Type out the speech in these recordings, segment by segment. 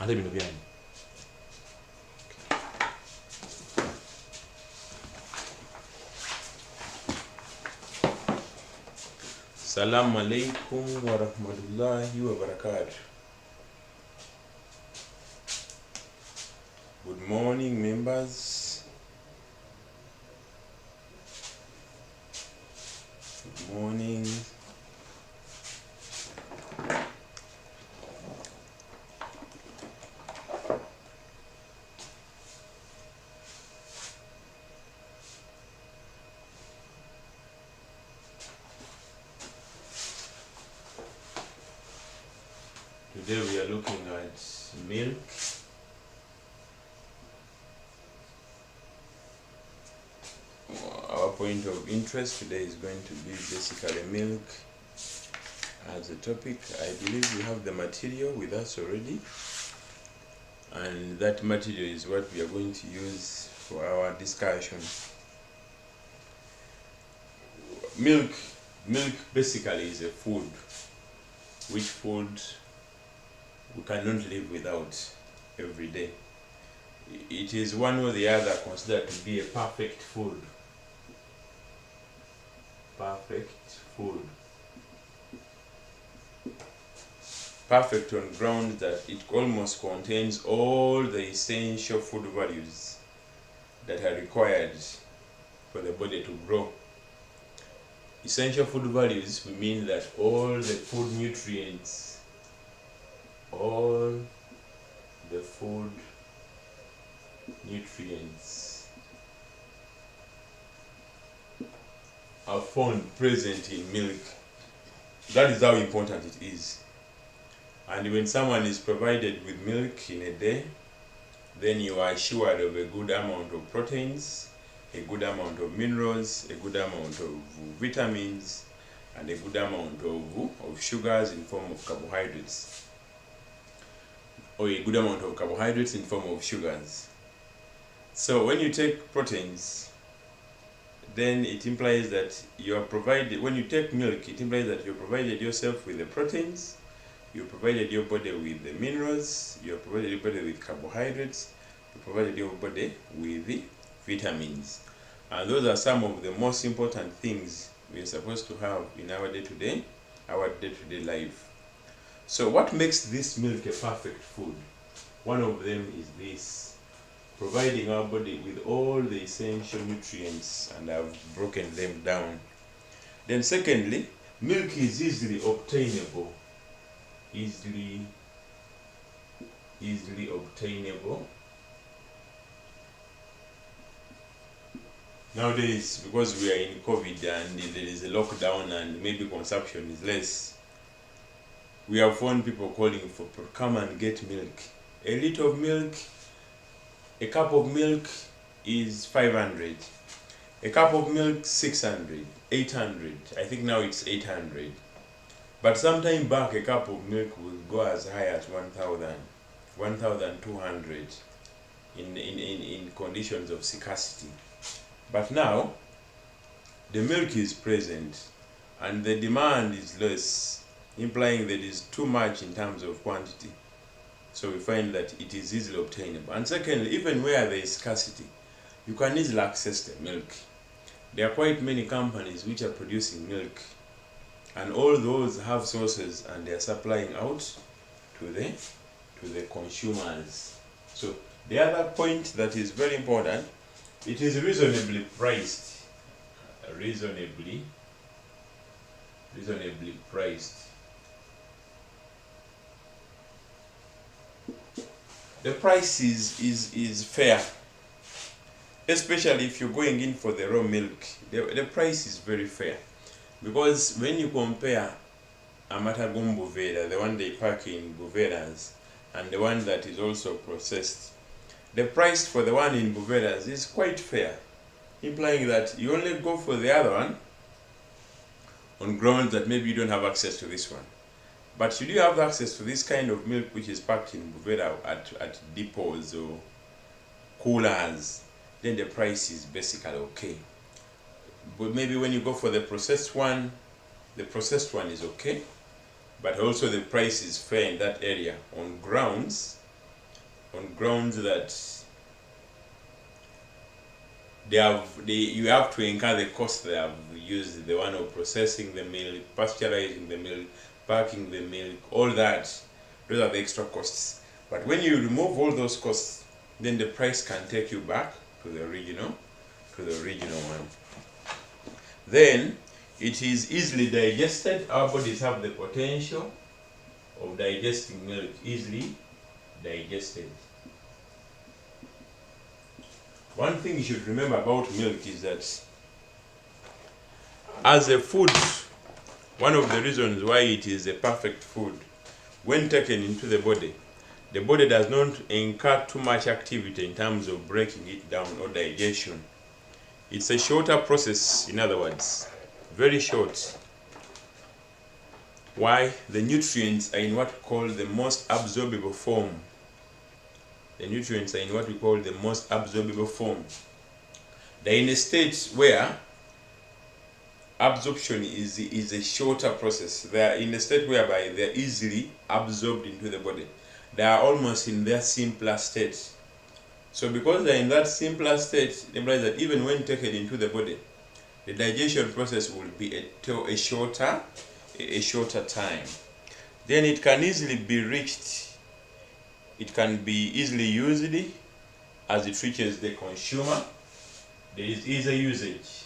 ate bino byanyi. Assalamu alaikum wa rahmatullahi wa barakatuh. Good morning, members. Good morning. Today we are looking at milk. Our point of interest today is going to be basically milk as a topic. I believe we have the material with us already, and that material is what we are going to use for our discussion. Milk basically is a food, which food we cannot live without every day. It is one or the other considered to be a perfect food. Perfect food. Perfect on grounds that it almost contains all the essential food values that are required for the body to grow. Essential food values, we mean that all the food nutrients, all the food nutrients are found present in milk. That is how important it is. And when someone is provided with milk in a day, then you are assured of a good amount of proteins, a good amount of minerals, a good amount of vitamins, and a good amount of sugars in form of carbohydrates, or a good amount of carbohydrates in form of sugars. So when you take proteins, then it implies that you are provided, when you take milk, it implies that you provided yourself with the proteins, you provided your body with the minerals, you provided your body with carbohydrates, you provided your body with the vitamins. And those are some of the most important things we are supposed to have in our day-to-day life. So what makes this milk a perfect food? One of them is this: providing our body with all the essential nutrients, and I've broken them down. Then secondly, milk is easily obtainable. Easily obtainable. Nowadays, because we are in COVID and there is a lockdown and maybe consumption is less, we have found people calling for, come and get milk. A liter of milk, a cup of milk is 500. A cup of milk, 600, 800. I think now it's 800. But sometime back, a cup of milk will go as high as 1,000, 1,200 in conditions of scarcity. But now, the milk is present and the demand is less, implying that it is too much in terms of quantity. So we find that it is easily obtainable. And secondly, even where there is scarcity, you can easily access the milk. There are quite many companies which are producing milk, and all those have sources and they are supplying out to the consumers. So the other point that is very important, it is reasonably priced. Reasonably priced. The price is fair, especially if you're going in for the raw milk. The price is very fair, because when you compare Amatagum Boveda, the one they pack in Bovedas, and the one that is also processed, the price for the one in Bovedas is quite fair, implying that you only go for the other one on grounds that maybe you don't have access to this one. But should you have access to this kind of milk which is packed in Boveda at depots or coolers, then the price is basically okay. But maybe when you go for the processed one is okay, but also the price is fair in that area on grounds on grounds that you have to incur the cost they have used, the one of processing the milk, pasteurizing the milk, packing the milk, all that. Those are the extra costs. But when you remove all those costs, then the price can take you back to the original one. Then it is easily digested. Our bodies have the potential of digesting milk, easily digested. One thing you should remember about milk is that as a food, one of the reasons why it is a perfect food, when taken into the body does not incur too much activity in terms of breaking it down or digestion. It's a shorter process, in other words, very short. Why? The nutrients are in what we call the most absorbable form. The nutrients are in what we call the most absorbable form. They're in a state where absorption is a shorter process. They are in a state whereby they are easily absorbed into the body. They are almost in their simpler state. So because they are in that simpler state, it implies that even when taken into the body, the digestion process will be a shorter time. Then it can easily be reached. It can be easily used as it reaches the consumer. There is easy usage.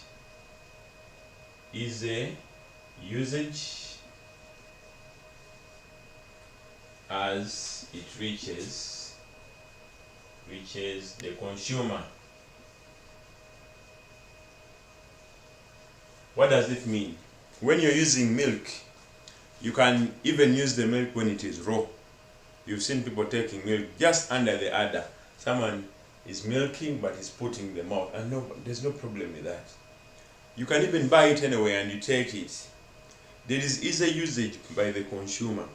As it reaches the consumer. What does it mean? When you're using milk, you can even use the milk when it is raw. You've seen people taking milk just under the udder. Someone is milking but is putting them out, and there's no problem with that. You can even buy it anyway and you take it. There is easy usage by the consumer,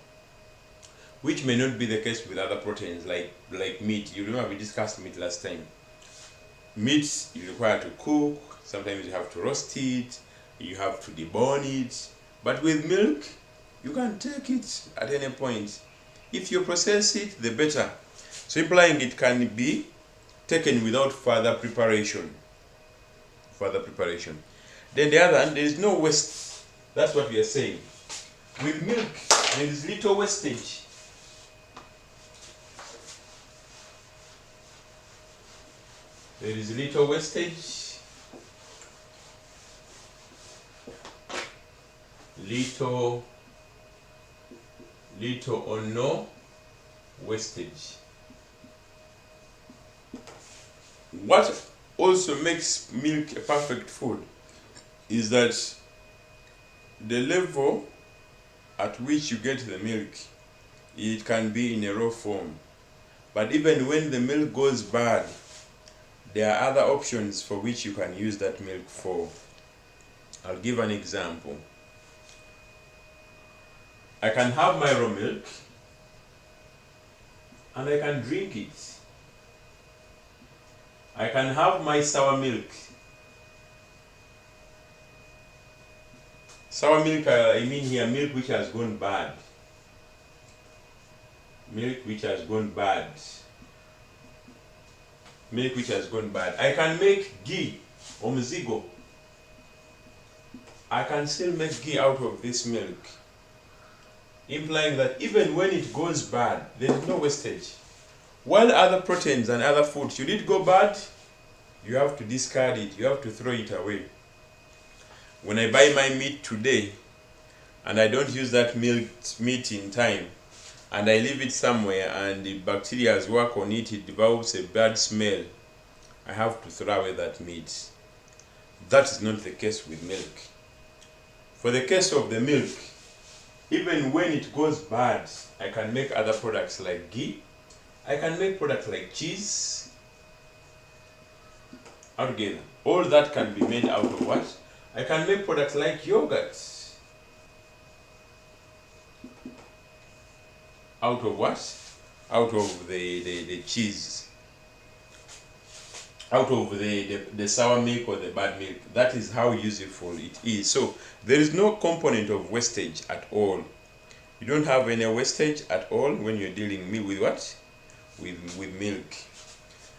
which may not be the case with other proteins like meat. You remember we discussed meat last time. Meat you require to cook, sometimes you have to roast it, you have to debone it. But with milk, you can take it at any point. If you process it, the better. So implying it can be taken without further preparation. Then the other hand, there is no waste. That's what we are saying. With milk, there is little wastage. There is little wastage. Little or no wastage. What also makes milk a perfect food is that the level at which you get the milk, it can be in a raw form. But even when the milk goes bad, there are other options for which you can use that milk for. I'll give an example. I can have my raw milk and I can drink it. I can have my sour milk. Sour milk, I mean here milk which has gone bad. Milk which has gone bad. Milk which has gone bad. I can make ghee or mzigo. I can still make ghee out of this milk, implying that even when it goes bad, there is no wastage. While other proteins and other foods, should it go bad, you have to discard it, you have to throw it away. When I buy my meat today and I don't use that meat in time, and I leave it somewhere and the bacteria work on it, it develops a bad smell, I have to throw away that meat. That is not the case with milk. For the case of the milk, even when it goes bad, I can make other products like ghee. I can make products like cheese. Altogether, all that can be made out of what? I can make products like yogurt. Out of what? Out of the cheese. Out of the sour milk or the bad milk. That is how useful it is. So there is no component of wastage at all. You don't have any wastage at all when you're dealing with what? with milk.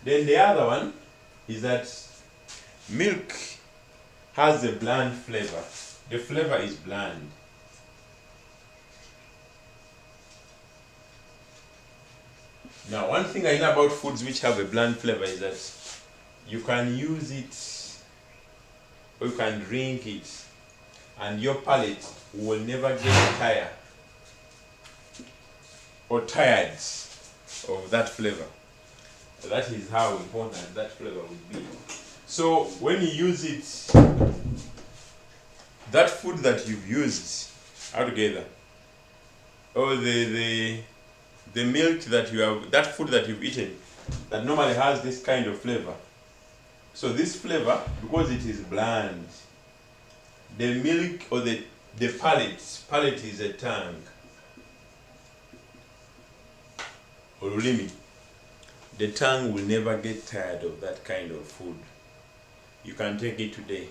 Then the other one is that milk has a bland flavor. The flavor is bland. Now, one thing I know about foods which have a bland flavor is that you can use it or you can drink it and your palate will never get tired of that flavor. That is how important that flavor will be. So when you use it, that food that you've used altogether, or the milk that you have, that food that you've eaten, that normally has this kind of flavor. So this flavor, because it is bland, the milk or the palate is a tongue. Olulimi. The tongue will never get tired of that kind of food. You can take it today.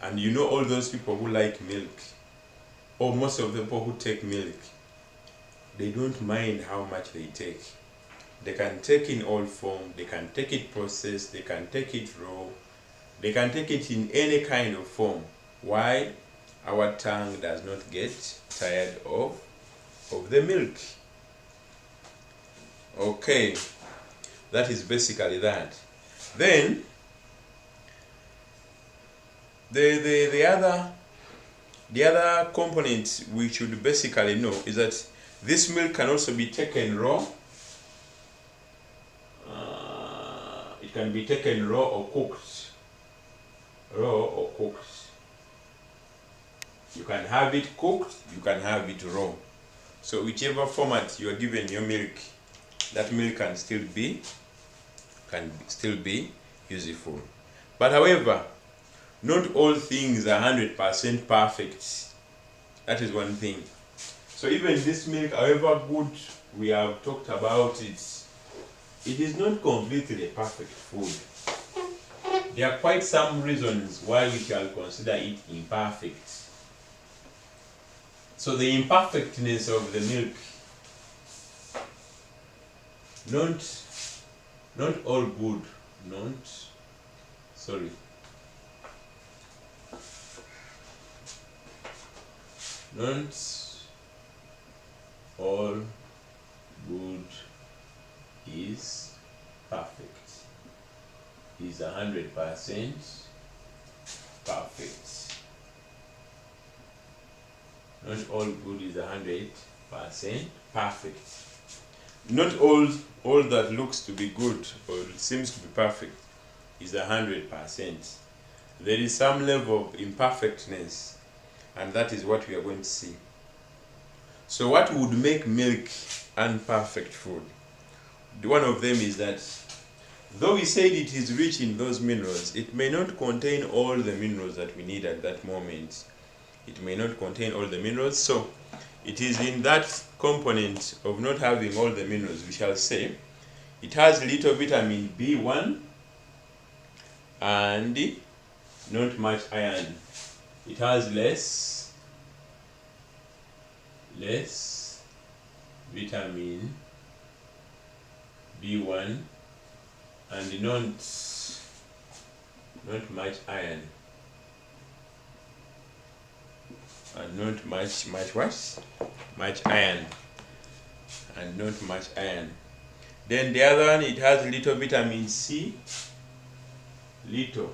And you know all those people who like milk, or most of the people who take milk, they don't mind how much they take. They can take in all form, they can take it processed, they can take it raw, they can take it in any kind of form. Why? Our tongue does not get tired of the milk. Okay, that is basically that. Then the other component we should basically know is that this milk can also be taken raw. It can be taken raw or cooked. You can have it cooked, you can have it raw. So whichever format you are given your milk, that milk can still be useful. But however, not all things are 100% perfect. That is one thing. So even this milk, however good we have talked about it, it is not completely a perfect food. There are quite some reasons why we shall consider it imperfect. So the imperfectness of the milk, not all good, not all good is perfect, is 100% perfect. Not all good is 100% perfect. Not all that looks to be good or seems to be perfect is 100%. There is some level of imperfectness, and that is what we are going to see. So what would make milk imperfect food? One of them is that though we said it is rich in those minerals, it may not contain all the minerals that we need at that moment. It may not contain all the minerals. So it is in that component of not having all the minerals, we shall say, it has little vitamin B1 and not much iron. It has less vitamin B1 and not much iron. And not much iron. And not much iron. Then the other one, it has little vitamin C. Little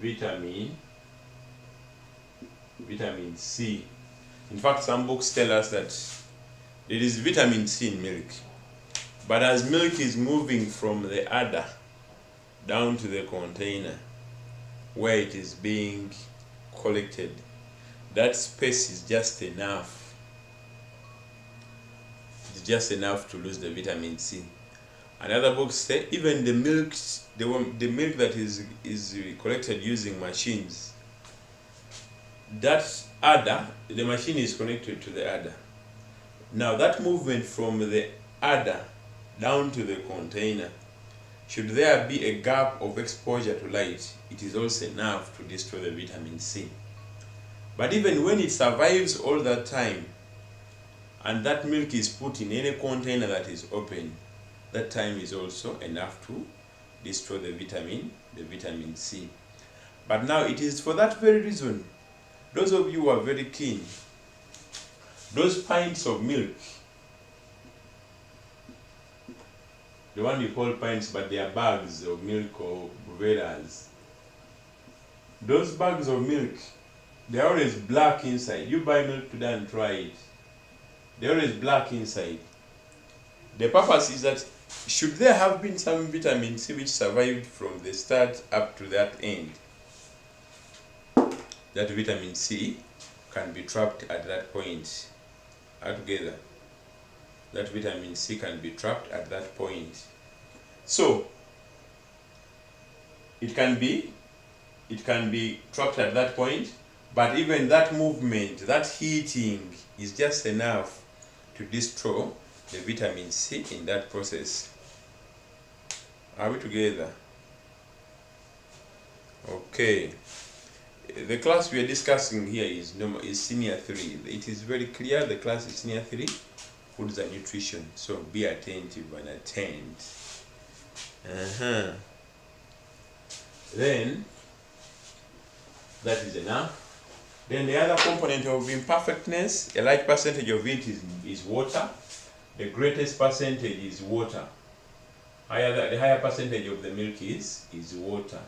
vitamin C. In fact, some books tell us that there is vitamin C in milk. But as milk is moving from the udder down to the container where it is being collected, that space is just enough. It's just enough to lose the vitamin C. Another book say even the milk that is collected using machines, that udder, the machine is connected to the udder. Now that movement from the udder down to the container, should there be a gap of exposure to light, it is also enough to destroy the vitamin C. But even when it survives all that time, and that milk is put in any container that is open, that time is also enough to destroy the vitamin C. But now it is for that very reason, those of you who are very keen, those pints of milk, the one you call pints, but they are bags of milk or breweras. Those bags of milk, they're always black inside. You buy milk today and try it. They're always black inside. The purpose is that should there have been some vitamin C which survived from the start up to that end, that vitamin C can be trapped at that point altogether. That vitamin C can be trapped at that point. So it can be trapped at that point, but even that movement, that heating is just enough to destroy the vitamin C in that process. Are we together? Okay. The class we are discussing here is Senior 3. It is very clear the class is Senior 3, Foods and Nutrition. So be attentive and attend. Then, that is enough. Then the other component of imperfectness, a large percentage of it is water. The greatest percentage is water. The higher percentage of the milk is water.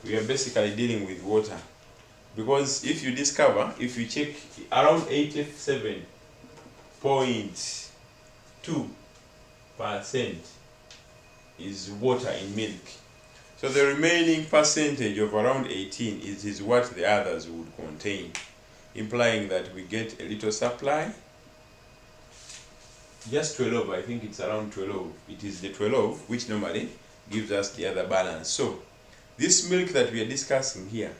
We are basically dealing with water. Because if you check, around 87.2% is water in milk. So the remaining percentage of around 18 is what the others would contain, implying that we get a little supply. Just 12, I think it's around 12. It is the 12 which normally gives us the other balance. So this milk that we are discussing here,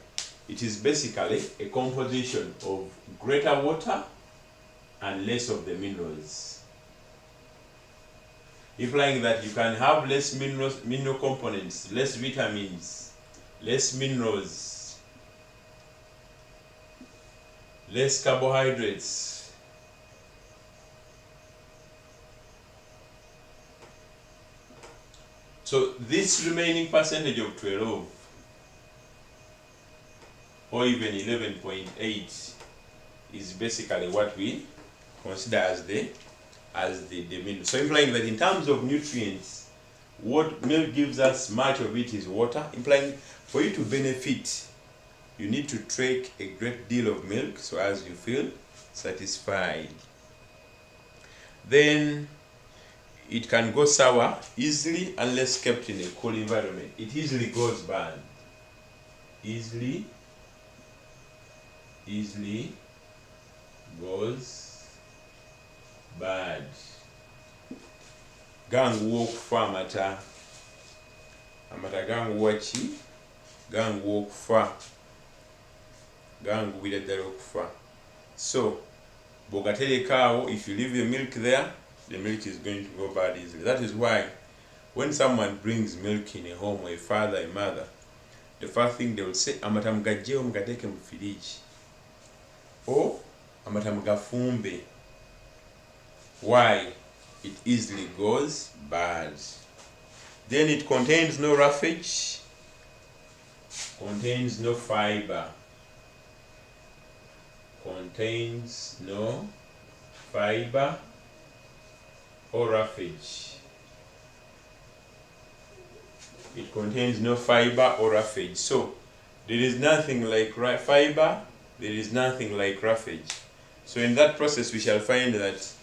it is basically a composition of greater water and less of the minerals, implying that you can have less mineral components, less vitamins, less minerals, less carbohydrates. So this remaining percentage of 12 or even 11.8 is basically what we consider as the mineral. So implying that in terms of nutrients, what milk gives us, much of it is water, implying for you to benefit, you need to take a great deal of milk so as you feel satisfied. Then it can go sour easily unless kept in a cool environment. It easily goes bad. Easily goes bad. Gangu okufa amata ganguwa ki? Gangu okufa. Gangu biradala okufa. So bogatereka, if you leave the milk there, the milk is going to go bad easily. That is why when someone brings milk in a home, a father, a mother, the first thing they will say, amata mugajjeyo mugateeke mu fridge, or amata mugafumbe. Why? It easily goes bad. Then it contains no roughage, contains no fiber, contains no fiber or roughage. It contains no fiber or roughage. So there is nothing like fiber, there is nothing like roughage. So in that process we shall find that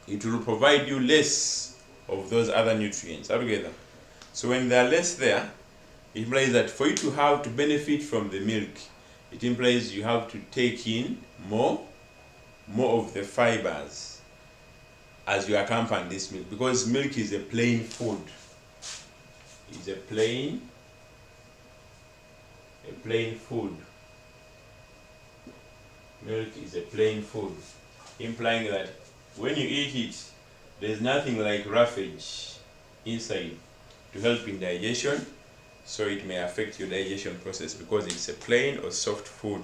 it will provide you less of those other nutrients altogether. So when they are less there, it implies that for you to have to benefit from the milk, it implies you have to take in more of the fibers as you accompany this milk, because milk is a plain food. It's a plain food. Milk is a plain food, implying that when you eat it, there's nothing like roughage inside to help in digestion, so it may affect your digestion process because it's a plain or soft food.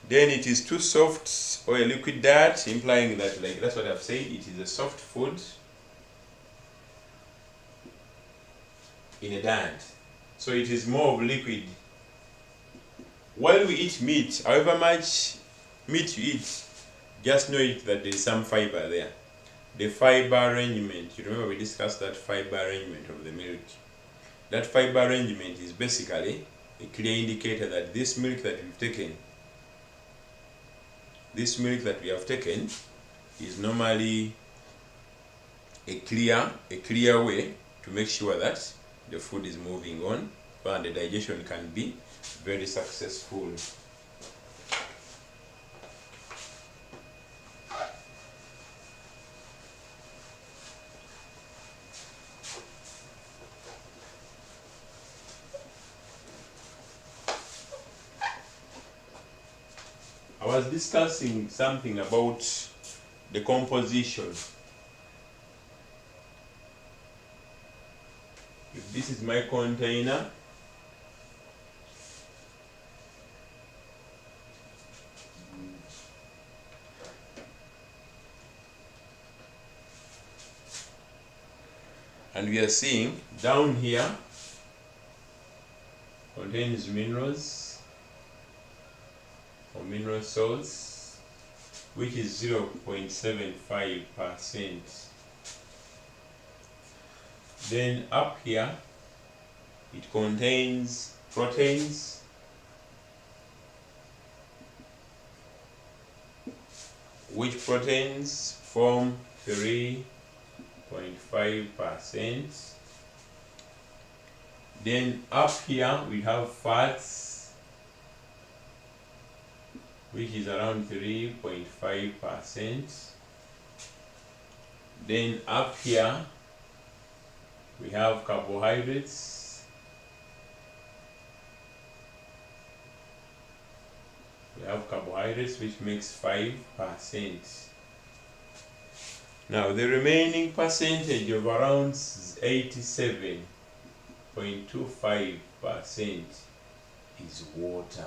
Then it is too soft or a liquid diet, implying that, like, that's what I've said, it is a soft food in a diet. So it is more of liquid. While we eat meat, however much meat you eat, just know it that there is some fiber there. The fiber arrangement, you remember we discussed that fiber arrangement of the milk. That fiber arrangement is basically a clear indicator that this milk that we've taken, this milk that we have taken is normally a clear way to make sure that the food is moving on and the digestion can be very successful. I was discussing something about the composition. If this is my container, and we are seeing down here contains minerals or mineral salts, which is 0.75%. Then up here it contains proteins, which proteins form 3.5%. Then up here we have fats, which is around 3.5%. Then up here we have carbohydrates. We have carbohydrates, which makes 5%. Now the remaining percentage of around 87.25% is water.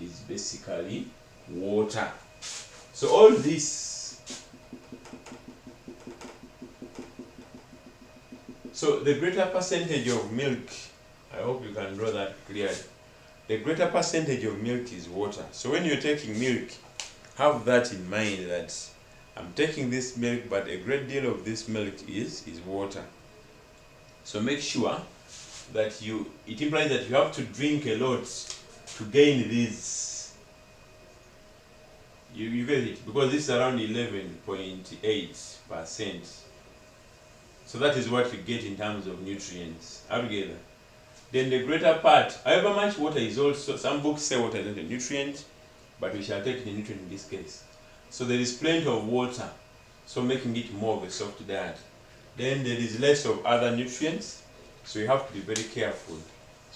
Is basically water. So all this, so the greater percentage of milk, I hope you can draw that clearly. The greater percentage of milk is water. So when you're taking milk, have that in mind, that I'm taking this milk, but a great deal of this milk is water. So make sure that it implies that you have to drink a lot to gain this. You get it? Because this is around 11.8%. So that is what you get in terms of nutrients altogether. Then the greater part, however much water is also, some books say water is not a nutrient, but we shall take the nutrient in this case. So there is plenty of water, so making it more of a soft diet. Then there is less of other nutrients, so you have to be very careful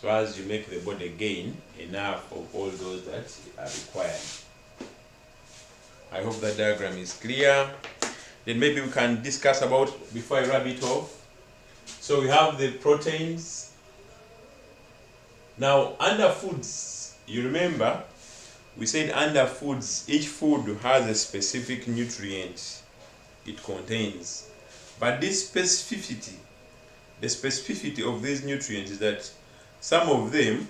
so as you make the body gain enough of all those that are required. I hope that diagram is clear. Then maybe we can discuss about, before I wrap it off. So we have the proteins. Now under foods, you remember we said under foods, each food has a specific nutrient it contains. But this specificity, the specificity of these nutrients is that some of these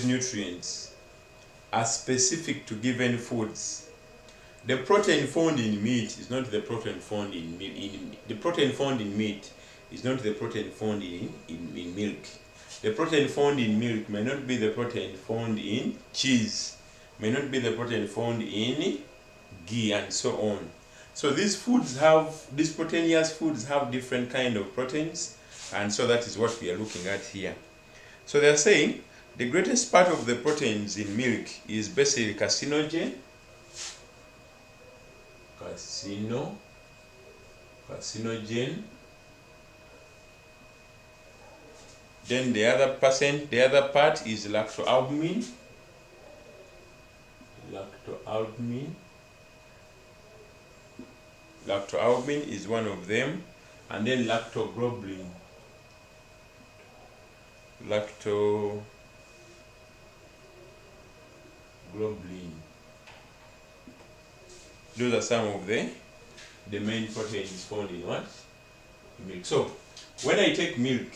nutrients are specific to given foods. The protein found in meat is not the protein found in the protein found in meat is not the protein found in milk. The protein found in milk may not be the protein found in cheese, may not be the protein found in ghee, and so on. So these proteinous foods have different kind of proteins, and so that is what we are looking at here. So they are saying the greatest part of the proteins in milk is basically carcinogen. Then the other part is lactoalbumin. Lactoalbumin is one of them. and then lactoglobulin. Lactoglobulin. Those are some of the main proteins found in what? Milk. So when I take milk,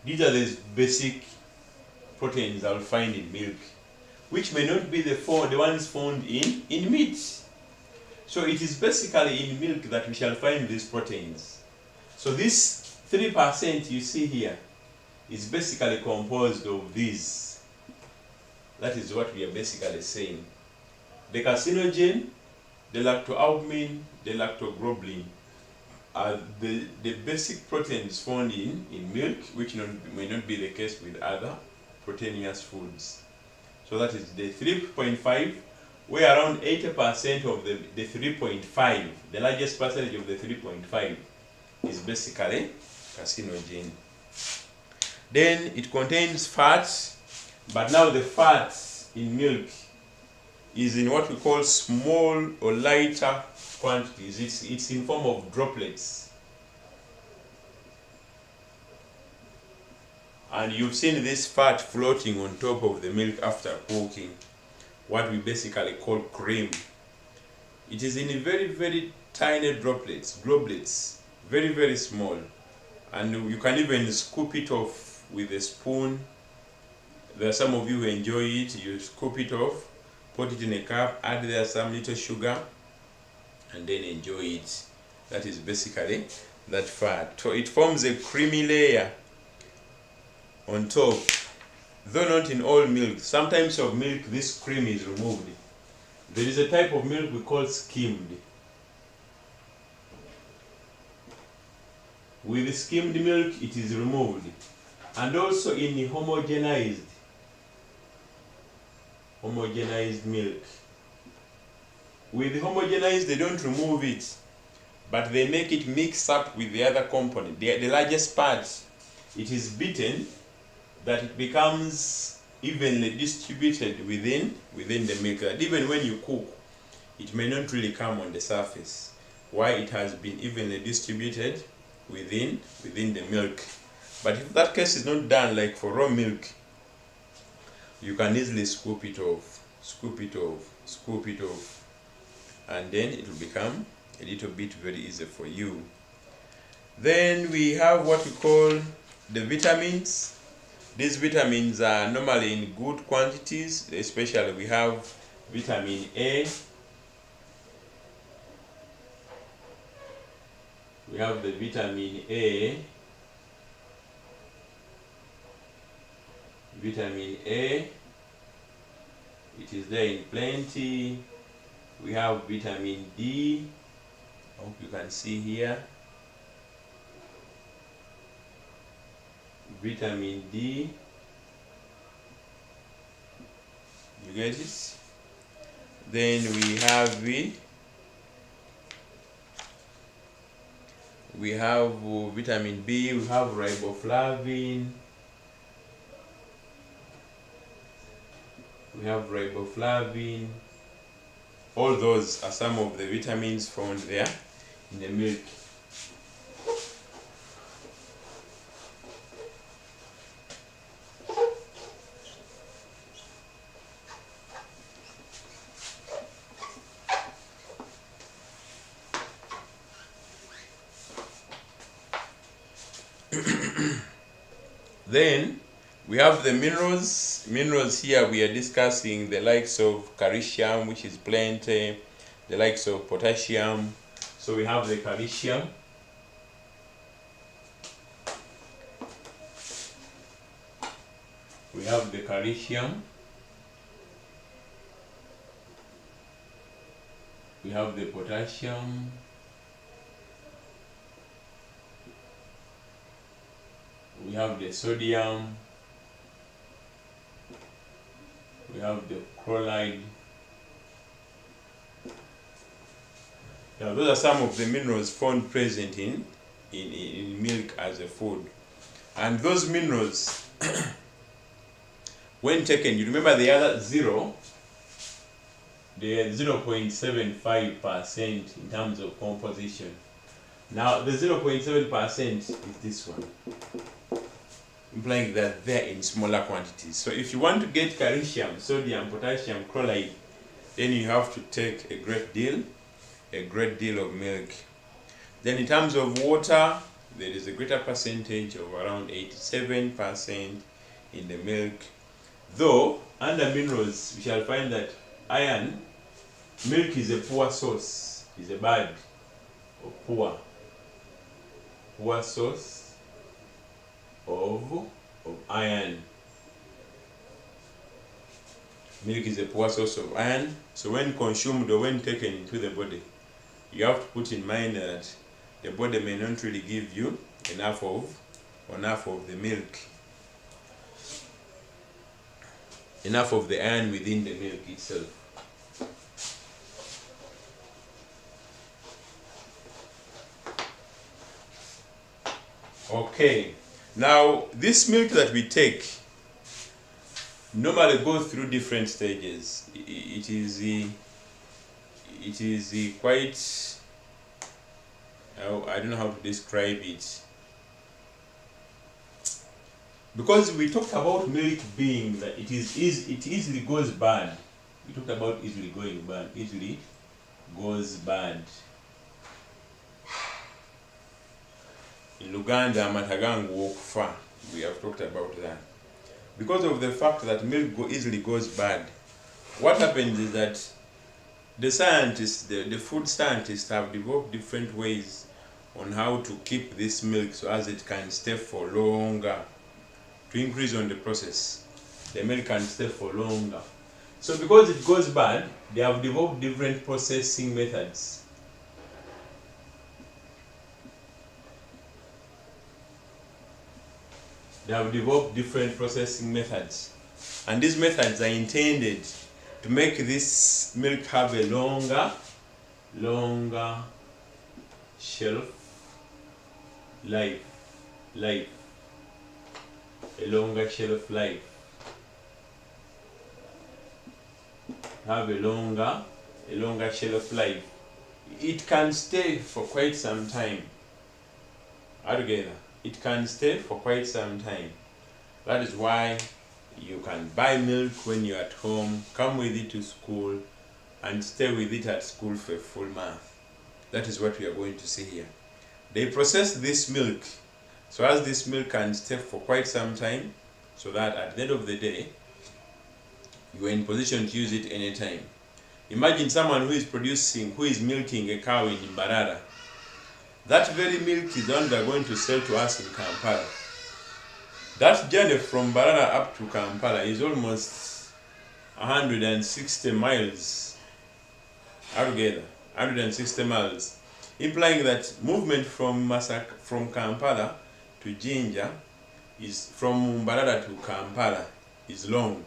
these are the basic proteins I'll find in milk, which may not be the ones found in meat. So it is basically in milk that we shall find these proteins. So this 3% you see here is basically composed of these. That is what we are basically saying. The carcinogen, the lactoalbumin, the lactoglobulin are the basic proteins found in milk, which may not be the case with other proteinous foods. So that is the 3.5, where around 80% of the 3.5, the largest percentage of the 3.5 is basically carcinogen. Then it contains fats, but now the fats in milk is in what we call small or lighter quantities. It's in form of droplets. And you've seen this fat floating on top of the milk after cooking, what we basically call cream. It is in very, very tiny droplets, globlets, very, very small. And you can even scoop it off with a spoon. There are some of you who enjoy it. You scoop it off, put it in a cup, add there some little sugar, and then enjoy it. That is basically that fat. So it forms a creamy layer on top, though not in all milk. Sometimes of milk this cream is removed. There is a type of milk we call skimmed. With skimmed milk it is removed. And also in the homogenized milk. With the homogenized they don't remove it, but they make it mix up with the other component. The largest part, it is beaten that it becomes evenly distributed within the milk. That even when you cook, it may not really come on the surface. Why? It has been evenly distributed within the milk. But if that case is not done, like for raw milk, you can easily scoop it off, and then it will become a little bit very easy for you. Then we have what we call the vitamins. These vitamins are normally in good quantities, especially we have vitamin A. We have the vitamin A. Vitamin A, it is there in plenty. We have vitamin D. I hope you can see here. Vitamin D. You get it? Then we have vitamin B. We have riboflavin. We have riboflavin. All those are some of the vitamins found there in the milk. Then we have the minerals. Minerals here we are discussing the likes of calcium, which is plenty, the likes of potassium. So we have the calcium. We have the calcium. We have the potassium. We have the sodium. We have the chloride. Now those are some of the minerals found present in milk as a food. And those minerals, when taken, you remember the other zero, they are 0.75% in terms of composition. Now the 0.7% is this one, implying that they're in smaller quantities. So if you want to get calcium, sodium, potassium, chloride, then you have to take a great deal of milk. Then in terms of water, there is a greater percentage of around 87% in the milk. Though under minerals, we shall find that iron, milk is a poor source, is a bad or poor source of iron. Milk is a poor source of iron, so when consumed or when taken into the body, you have to put in mind that the body may not really give you enough of the milk, enough of the iron within the milk itself. Okay, now this milk that we take normally goes through different stages. It is quite, I don't know how to describe it, because we talked about milk being that it easily goes bad. We talked about easily goes bad. In Luganda, Matagangu wokufa, we have talked about that. Because of the fact that milk easily goes bad, what happens is that the scientists, the food scientists, have developed different ways on how to keep this milk so as it can stay for longer, to increase on the process. The milk can stay for longer. So because it goes bad, they have developed different processing methods. They have developed different processing methods, and these methods are intended to make this milk have a longer shelf life, a longer shelf life, have a longer shelf life. It can stay for quite some time. Altogether, it can stay for quite some time. That is why you can buy milk when you're at home, come with it to school, and stay with it at school for a full month. That is what we are going to see here. They process this milk so as this milk can stay for quite some time, so that at the end of the day, you are in position to use it anytime. Imagine someone who is milking a cow in Mbarara. That very milk is the one they are going to sell to us in Kampala. That journey from Mbarara up to Kampala is almost 160 miles altogether, 160 miles, implying that movement from Kampala to Jinja is from Mbarara to Kampala is long,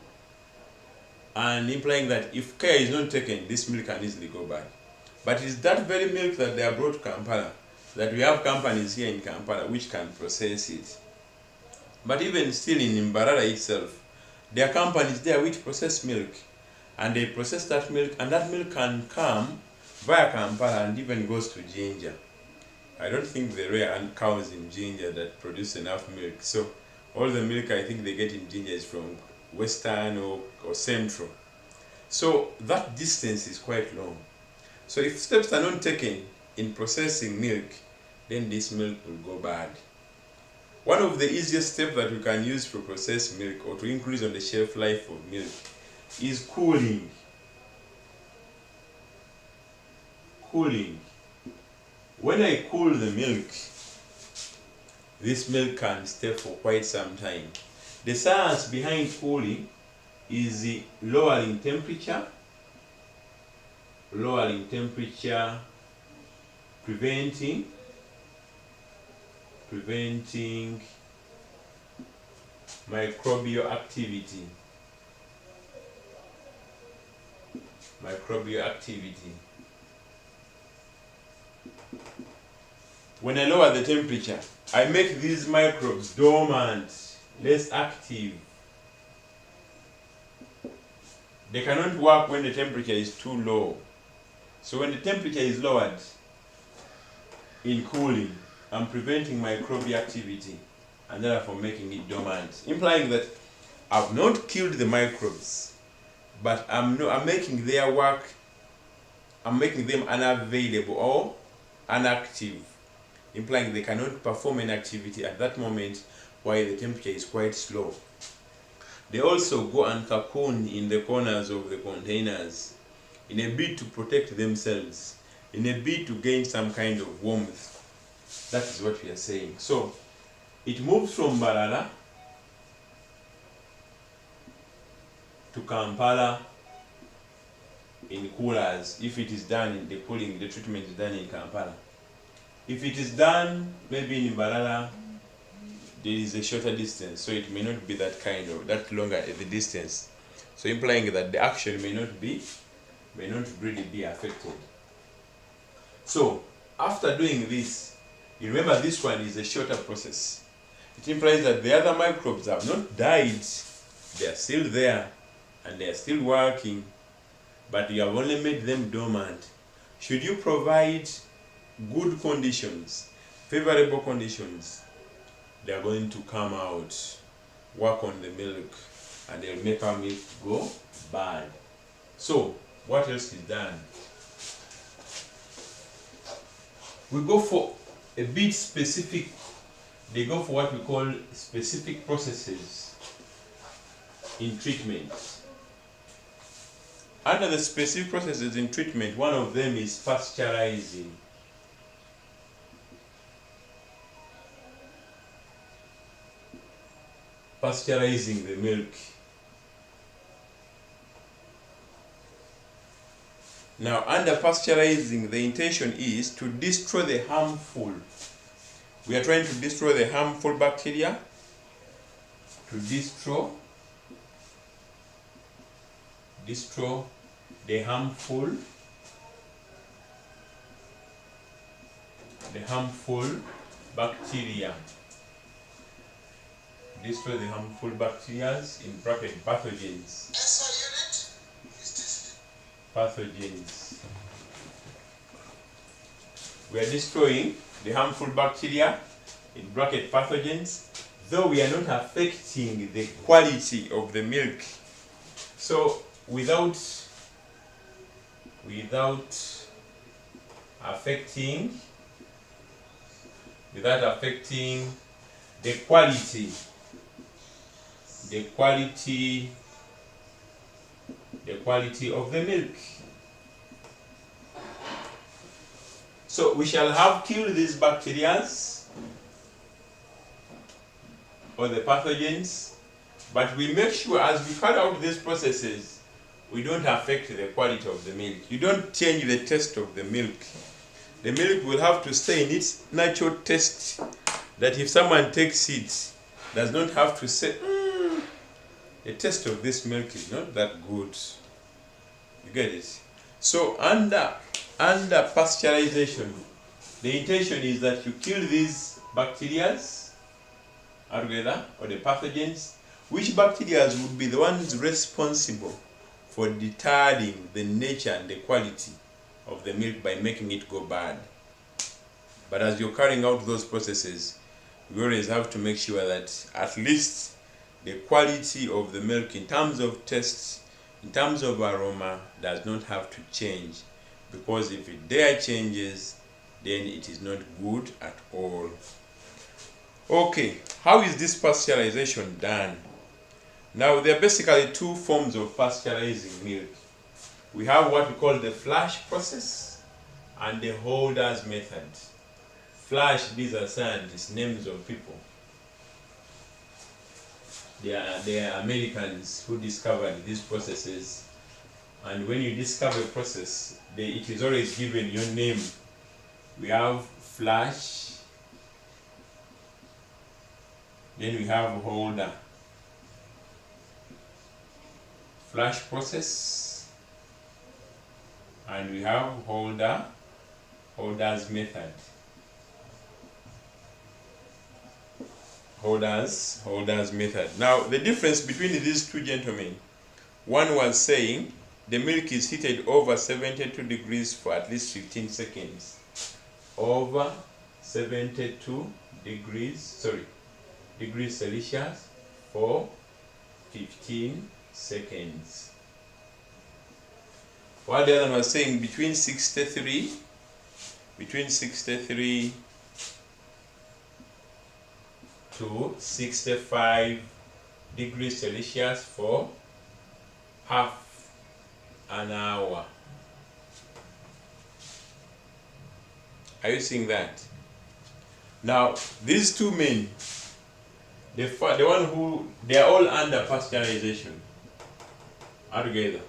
and implying that if care is not taken, this milk can easily go bad. But it's that very milk that they are brought to Kampala that we have companies here in Kampala which can process it. But even still in Mbarara itself, there are companies there which process milk, and they process that milk, and that milk can come via Kampala and even goes to Jinja. I don't think there are cows in Jinja that produce enough milk, so all the milk I think they get in Jinja is from Western or Central. So that distance is quite long. So if steps are not taken in processing milk, then this milk will go bad. One of the easiest steps that we can use for processed milk or to increase on the shelf life of milk is cooling. Cooling. When I cool the milk, this milk can stay for quite some time. The science behind cooling is the lowering temperature, preventing microbial activity. When I lower the temperature, I make these microbes dormant, less active. They cannot work when the temperature is too low. So when the temperature is lowered, in cooling, I'm preventing microbial activity and therefore making it dormant, implying that I've not killed the microbes, but I'm making their work, I'm making them unavailable or inactive, implying they cannot perform an activity at that moment while the temperature is quite slow. They also go and cocoon in the corners of the containers in a bid to protect themselves, in a bid to gain some kind of warmth. That is what we are saying. So it moves from Mbarara to Kampala in coolers if it is done in the cooling, the treatment is done in Kampala. If it is done maybe in Mbarara, there is a shorter distance, so it may not be that kind of that longer the distance. So implying that the action may not really be affected. So after doing this, you remember this one is a shorter process. It implies that the other microbes have not died, they are still there and they are still working, but you have only made them dormant. Should you provide good conditions, favorable conditions, they are going to come out, work on the milk, and they'll make our milk go bad. So what else is done? We go for a bit specific. They go for what we call specific processes in treatment. Under the specific processes in treatment, one of them is pasteurizing. Pasteurizing the milk. Now, under pasteurizing, the intention is to destroy the harmful. We are trying to destroy the harmful bacteria, to destroy the harmful bacteria. Destroy the harmful bacteria, in bracket pathogens. Pathogens. We are destroying the harmful bacteria, in bracket pathogens, though we are not affecting the quality of the milk. So without affecting the quality of the milk. So we shall have killed these bacteria or the pathogens, but we make sure as we carry out these processes, we don't affect the quality of the milk. You don't change the taste of the milk. The milk will have to stay in its natural taste, that if someone takes it, does not have to say, the taste of this milk is not that good. You get it? So under pasteurization, the intention is that you kill these bacteria altogether, or the pathogens, which bacteria would be the ones responsible for deterring the nature and the quality of the milk by making it go bad. But as you're carrying out those processes, you always have to make sure that at least the quality of the milk in terms of taste, in terms of aroma, does not have to change, because if it there changes, then it is not good at all. Okay, how is this pasteurization done? Now, there are basically two forms of pasteurizing milk. We have what we call the flash process and the holders method. Flash, these are scientists, names of people. They are Americans who discovered these processes. And when you discover a process, it is always given your name. We have flash, then we have holder. Flash process, and we have holders method. Holders method. Now, the difference between these two gentlemen, one was saying the milk is heated over 72 degrees for at least 15 seconds. over 72 degrees Celsius for 15 seconds. While the other one was saying between 63 to 65 degrees Celsius for half an hour. Are you seeing that? Now, these two men, the one who, they are all under pasteurization altogether.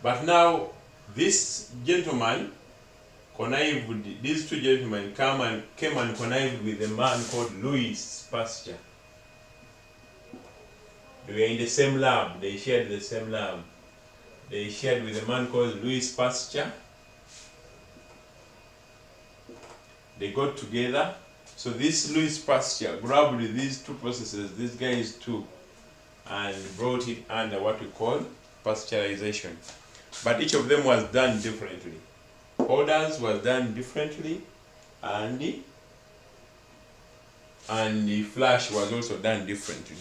But now, this gentleman connived, these two gentlemen came and connived with a man called Louis Pasteur. They were in the same lab, they shared the same lab. They shared with a man called Louis Pasteur. They got together. So this Louis Pasteur grabbed these two processes, these guys took, and brought it under what we call pasteurization. But each of them was done differently. Orders was done differently, and the flash was also done differently.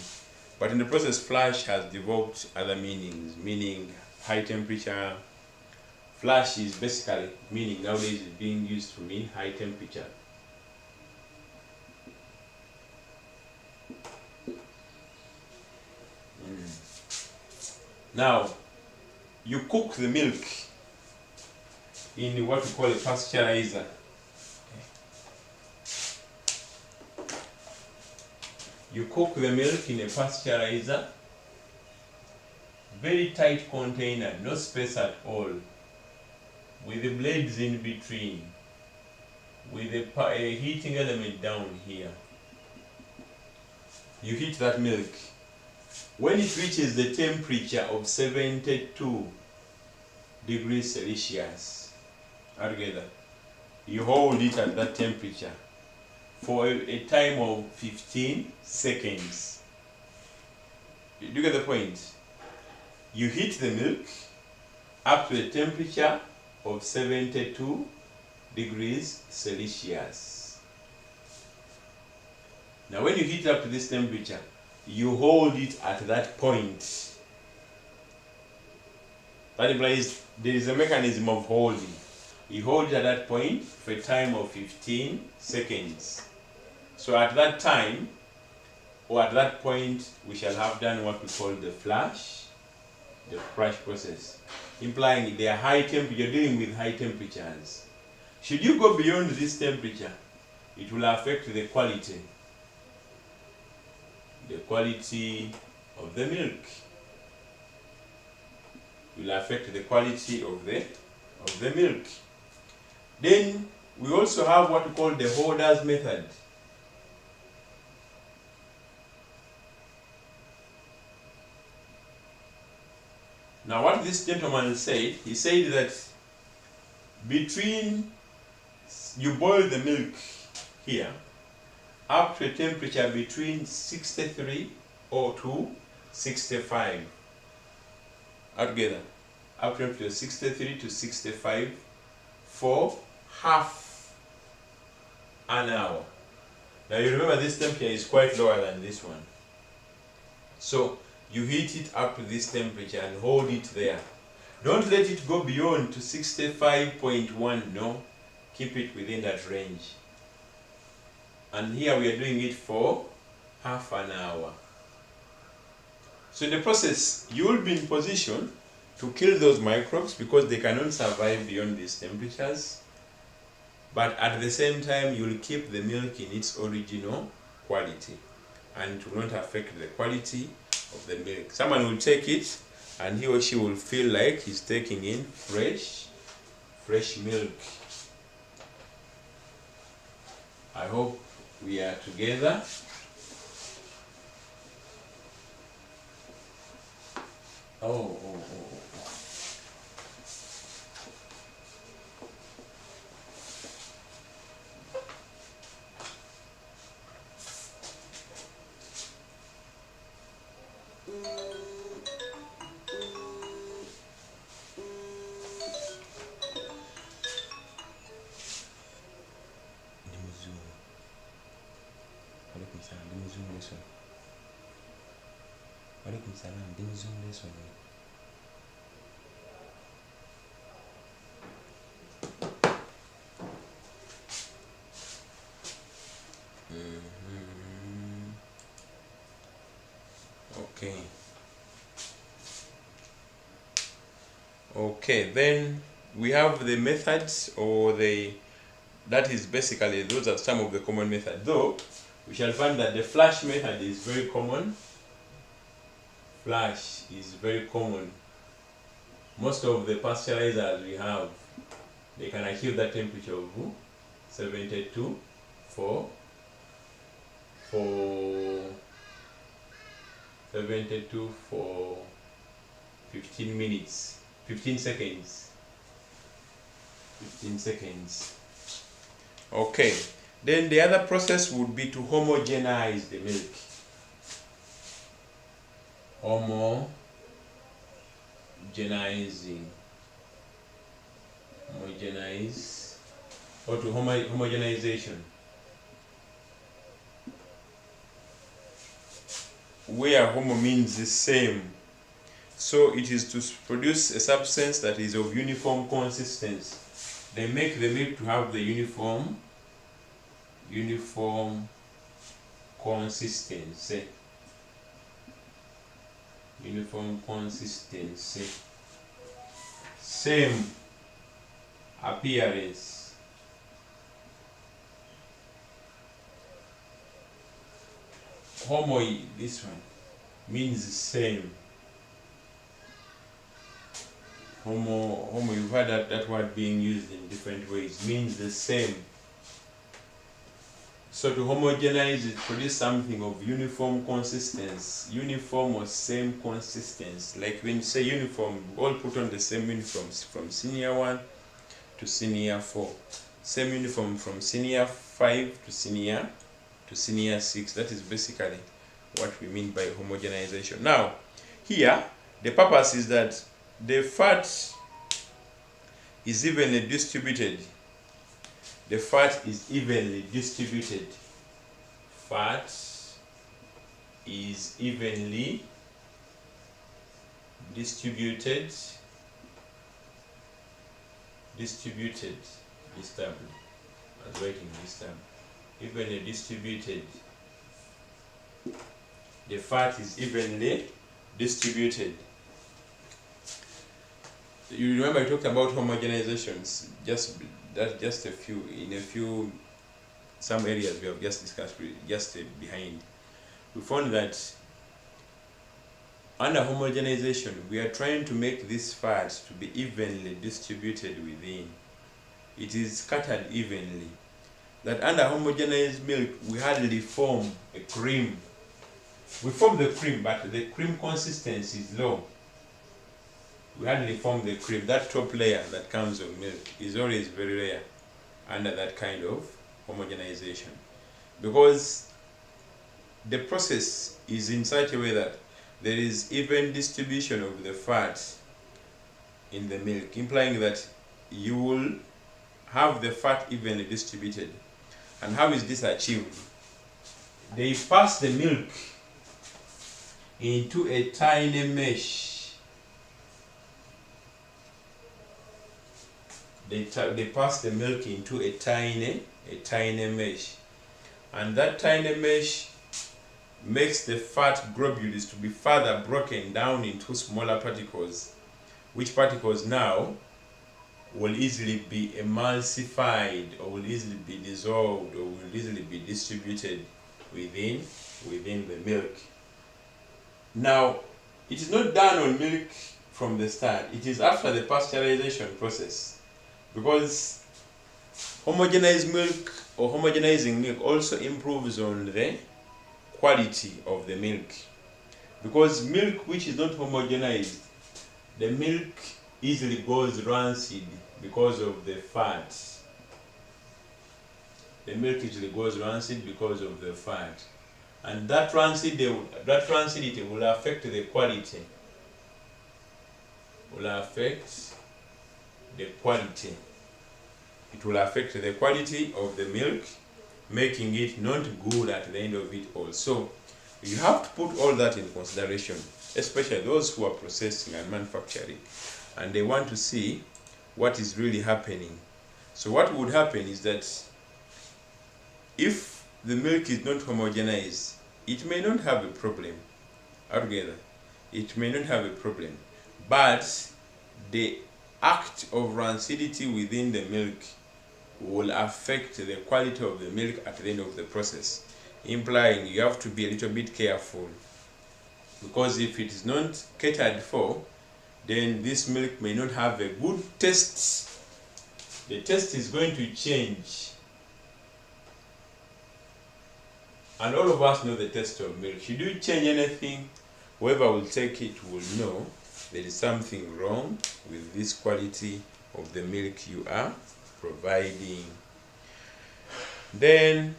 But in the process, flash has developed other meanings, meaning high temperature. Flash is basically meaning nowadays is being used to mean high temperature. Now, you cook the milk in what we call a pasteurizer. You cook the milk in a pasteurizer, very tight container, no space at all, with the blades in between, with a heating element down here. You heat that milk. When it reaches the temperature of 72 degrees Celsius, altogether, you hold it at that temperature for a time of 15 seconds. You get the point? You heat the milk up to a temperature of 72 degrees Celsius. Now when you heat up to this temperature, you hold it at that point. That implies there is a mechanism of holding. You hold it at that point for a time of 15 seconds. So at that time, or at that point, we shall have done what we call the flash process, implying they are high temperature, you're dealing with high temperatures. Should you go beyond this temperature, it will affect the quality of the milk. It will affect the quality of the milk. Then we also have what we call the holders method. Now what this gentleman said, he said that you boil the milk here up to a temperature between 63 or to 65. Altogether, up to 63 to 65 for half an hour. Now you remember this temperature is quite lower than this one. So you heat it up to this temperature and hold it there. Don't let it go beyond to 65.1, no. Keep it within that range. And here we are doing it for half an hour. So in the process, you will be in position to kill those microbes because they cannot survive beyond these temperatures. But at the same time, you will keep the milk in its original quality and it will not affect the quality of the milk. Someone will take it and he or she will feel like he's taking in fresh milk. I hope we are together. Oh. Walaikum salam. Let me zoom this one. Walaikum salam. Let me zoom this one. Okay. Okay, then we have the methods, or that is basically, those are some of the common methods. Though we shall find that the flash method is very common. Flash is very common. Most of the pasteurizers we have, they can achieve that temperature of 72 for 15 minutes, 15 seconds. 15 seconds. Okay, then the other process would be to homogenize the milk. Homogenizing. Homogenize, or to homogenization, where homo means the same. So it is to produce a substance that is of uniform consistency. They make the milk to have the uniform consistency. Uniform consistency. Same appearance. Homo, this one, means same. Homo, you've heard that word being used in different ways, means the same. So to homogenize it, produce something of uniform consistency, uniform or same consistency. Like when you say uniform, we all put on the same uniforms from senior 1 to senior 4. Same uniform from senior 5 to senior 6. That is basically what we mean by homogenization. Now, here, the purpose is that the fat is evenly distributed. The fat is evenly distributed. Fat is evenly distributed. This term, I was writing this term. Evenly distributed. The fat is evenly distributed. You remember I talked about homogenizations, some areas we have just discussed, behind. We found that under homogenization, we are trying to make this fat to be evenly distributed within. It is scattered evenly. That under homogenized milk, we hardly form a cream. We form the cream, but the cream consistency is low. We hardly form the cream. That top layer that comes on milk is always very rare under that kind of homogenization, because the process is in such a way that there is even distribution of the fat in the milk, implying that you will have the fat evenly distributed. And how is this achieved? They pass the milk into a tiny mesh. They pass the milk into a tiny mesh, and that tiny mesh makes the fat globules to be further broken down into smaller particles, which particles now will easily be emulsified, or will easily be dissolved, or will easily be distributed within the milk. Now, it is not done on milk from the start. It is after the pasteurization process. Because homogenized milk or homogenizing milk also improves on the quality of the milk. Because milk which is not homogenized, the milk easily goes rancid because of the fat. The milk easily goes rancid because of the fat. And that rancidity will affect the quality. It will affect the quality of the milk, making it not good at the end of it all. So you have to put all that in consideration, especially those who are processing and manufacturing, and they want to see what is really happening. So what would happen is that if the milk is not homogenized, it may not have a problem altogether. It may not have a problem, but the act of rancidity within the milk will affect the quality of the milk at the end of the process, implying you have to be a little bit careful, because if it is not catered for, then this milk may not have a good taste. The taste is going to change, and all of us know the taste of milk. Should you change anything, whoever will take it will know there is something wrong with this quality of the milk you are providing. Then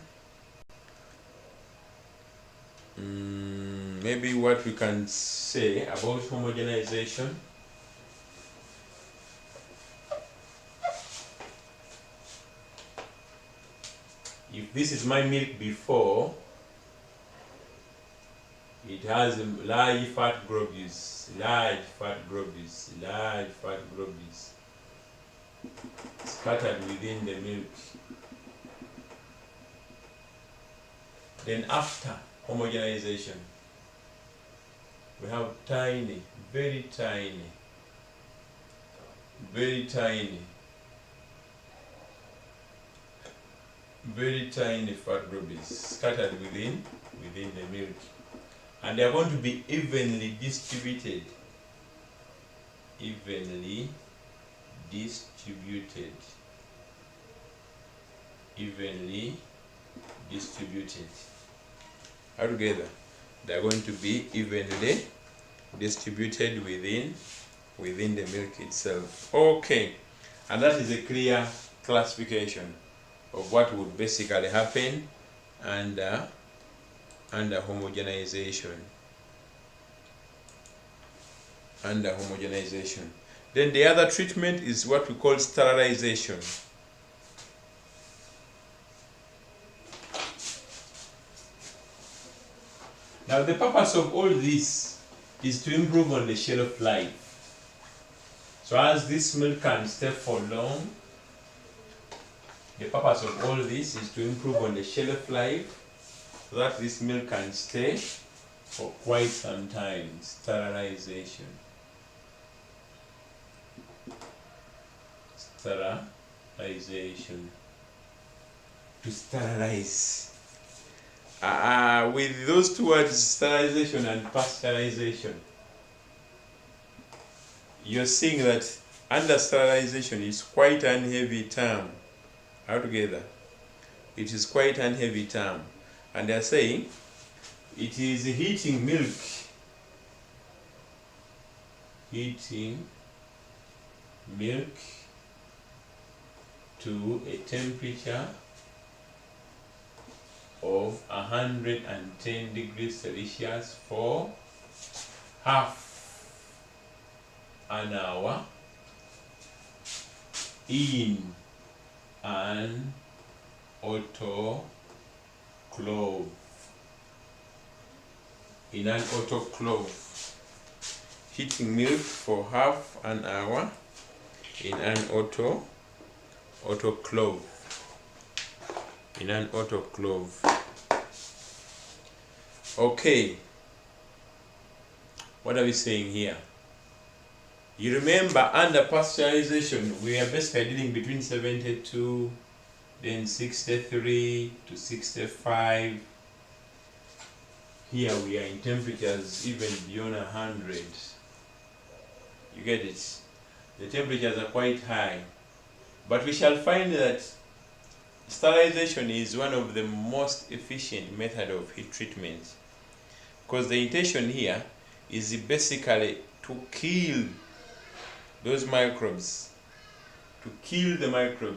maybe what we can say about homogenization. If this is my milk before, it has large fat globules, scattered within the milk. Then after homogenization, we have tiny, very tiny fat globules scattered within the milk, and they are going to be evenly distributed. Altogether, they are going to be evenly distributed within the milk itself. Okay, and that is a clear classification of what would basically happen under homogenization. Then the other treatment is what we call sterilization. Now the purpose of all this is to improve on the shelf life. So as this milk can stay for long, the purpose of all this is to improve on the shelf life so that this milk can stay for quite some time. Sterilization. To sterilize. With those two words, sterilization and pasteurization, you're seeing that under sterilization is quite an heavy term altogether. It is quite an heavy term, and they're saying it is heating milk to a temperature of 110 degrees Celsius for half an hour in an autoclave. Heating milk for half an hour in an autoclave. Okay, what are we saying here? You remember under pasteurization we are basically dealing between 72, then 63 to 65. Here we are in temperatures even beyond 100. You get it? The temperatures are quite high, but we shall find that sterilization is one of the most efficient method of heat treatment, because the intention here is basically to kill those microbes,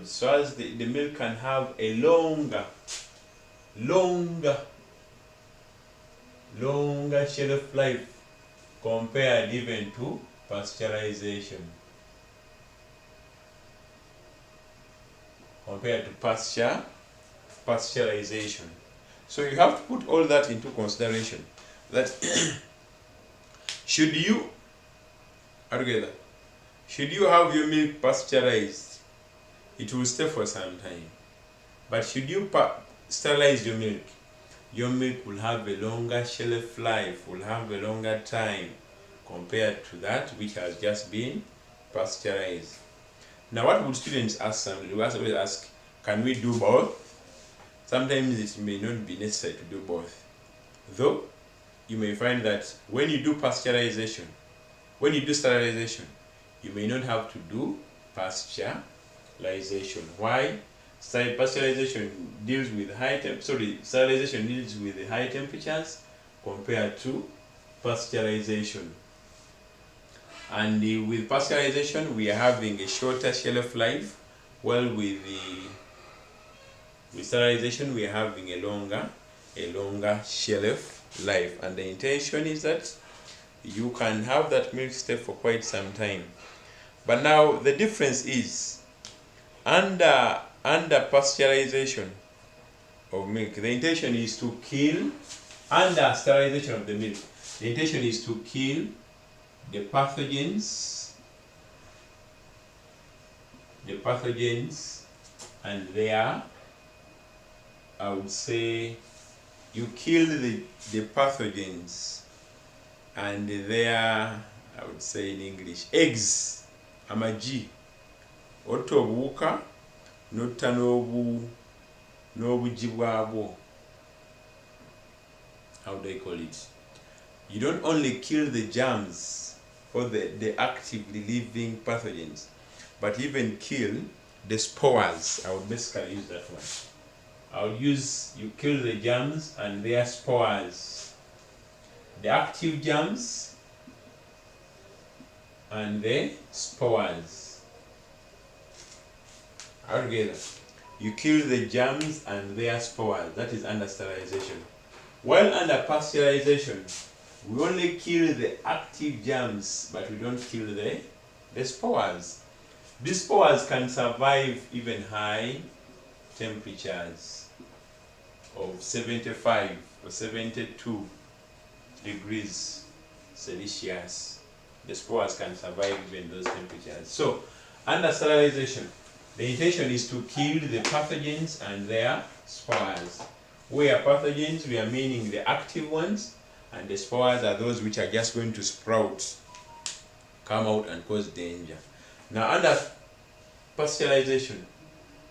so as the milk can have a longer shelf life compared even to pasteurization. pasteurization. So you have to put all that into consideration. That should you have your milk pasteurized, it will stay for some time. But should you sterilize your milk will have a longer shelf life, will have a longer time compared to that which has just been pasteurized. Now, what would students ask? They will always ask, can we do both? Sometimes it may not be necessary to do both. Though, you may find that when you do pasteurization, when you do sterilization, you may not have to do pasteurization. Why? Pasteurization deals with sterilization deals with the high temperatures compared to pasteurization. And with pasteurization, we are having a shorter shelf life, while with sterilization, we are having a longer shelf life. And the intention is that you can have that milk stay for quite some time. But now the difference is under pasteurization of milk, the intention is to kill, under sterilization of the milk, the intention is to kill the pathogens and their, I would say, you kill the pathogens and their, I would say in English, eggs, amagi, otobuuka, notta n'obugi bwabwo. How do I call it? You don't only kill the germs or the actively living pathogens, but even kill the spores. I would basically use that one. You kill the germs and their spores. The active germs and the spores. Altogether, you kill the germs and their spores. That is under sterilization. While under pasteurization, we only kill the active germs, but we don't kill the spores. These spores can survive even high temperatures of 75 or 72 degrees Celsius. The spores can survive even those temperatures. So, under sterilization, the intention is to kill the pathogens and their spores. Where pathogens, we are meaning the active ones, and the spores are those which are just going to sprout, come out and cause danger. Now, under pasteurization,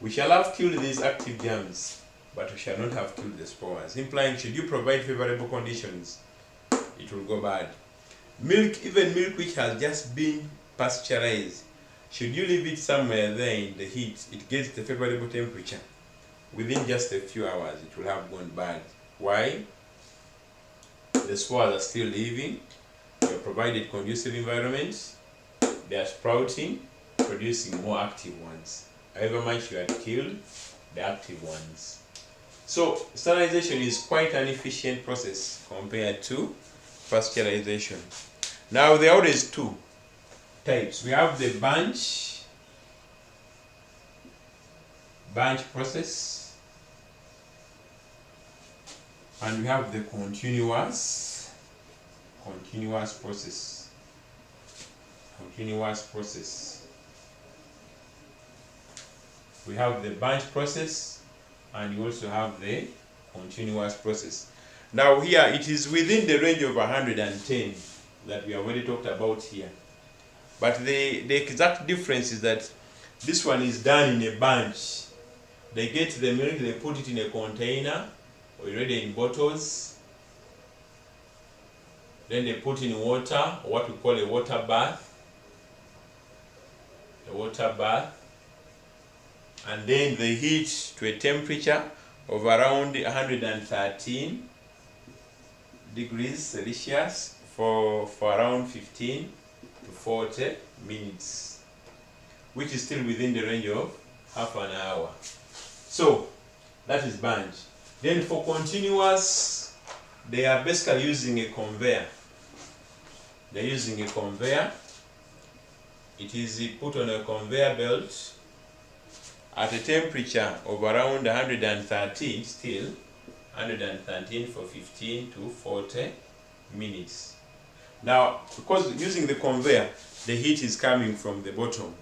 we shall have killed these active germs, but we shall not have killed the spores. Implying, should you provide favorable conditions, it will go bad. Milk, even milk which has just been pasteurized, should you leave it somewhere there in the heat, it gets the favorable temperature, within just a few hours, it will have gone bad. Why? The spores are still living, you have provided conducive environments, they are sprouting, producing more active ones. However much you had killed the active ones. So, sterilization is quite an efficient process compared to pasteurization. Now, there are always two types. We have the bunch process, and we have the continuous process. We have the bunch process, and you also have the continuous process. Now here, it is within the range of 110 that we have already talked about here. But the exact difference is that this one is done in a bunch. They get the milk, they put it in a container, or already in bottles. Then they put in water, or what we call a water bath. And then they heat to a temperature of around 113 degrees Celsius for around 15 to 40 minutes, which is still within the range of half an hour. So that is bunch. Then for continuous, they are basically using a conveyor. They're using a conveyor. It is put on a conveyor belt, at a temperature of around 113, still 113 for 15 to 40 minutes. Now, because using the conveyor, the heat is coming from the bottom,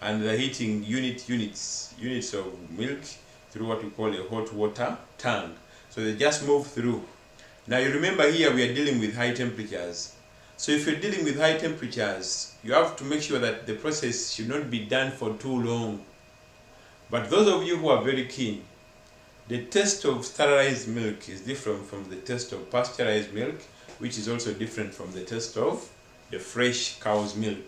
and they're heating units of milk through what we call a hot water tank. So they just move through. Now you remember here we are dealing with high temperatures. So if you're dealing with high temperatures, you have to make sure that the process should not be done for too long. But those of you who are very keen, the taste of sterilized milk is different from the taste of pasteurized milk, which is also different from the taste of the fresh cow's milk.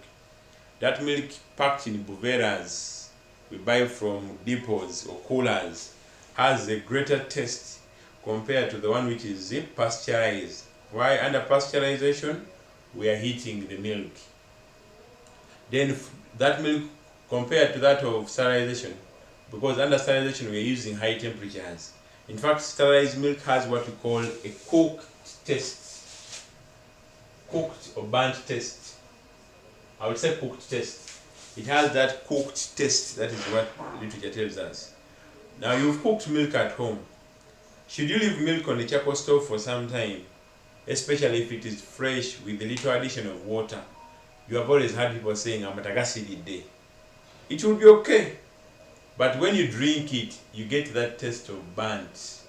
That milk packed in buveras we buy from depots or coolers has a greater taste compared to the one which is pasteurized. Why? Under pasteurization, we are heating the milk. Then that milk compared to that of sterilization, because under sterilization we are using high temperatures. In fact, sterilized milk has what we call a cooked taste. Cooked or burnt taste. I would say cooked taste. It has that cooked taste. That is what literature tells us. Now you've cooked milk at home. Should you leave milk on the charcoal stove for some time, especially if it is fresh with a little addition of water, you have always heard people saying, I'm at a gassy day. It will be okay. But when you drink it, you get that taste of burnt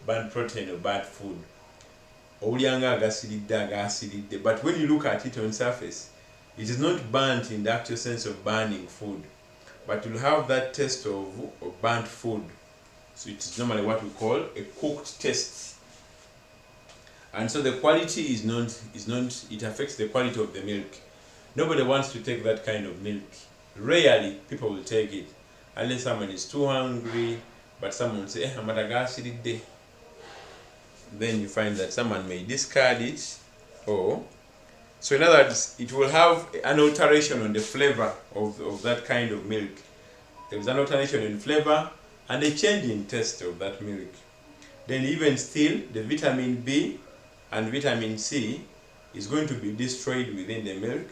protein or burnt food. But when you look at it on surface, it is not burnt in the actual sense of burning food, but you'll have that taste of burnt food. So it is normally what we call a cooked taste. And so the quality is not, it affects the quality of the milk. Nobody wants to take that kind of milk. Rarely people will take it, unless someone is too hungry, but someone will say, I'm at a gas day. Then you find that someone may discard it, or so in other words, it will have an alteration on the flavor of that kind of milk. There is an alteration in flavor and a change in taste of that milk. Then even still, the vitamin B and vitamin C is going to be destroyed within the milk,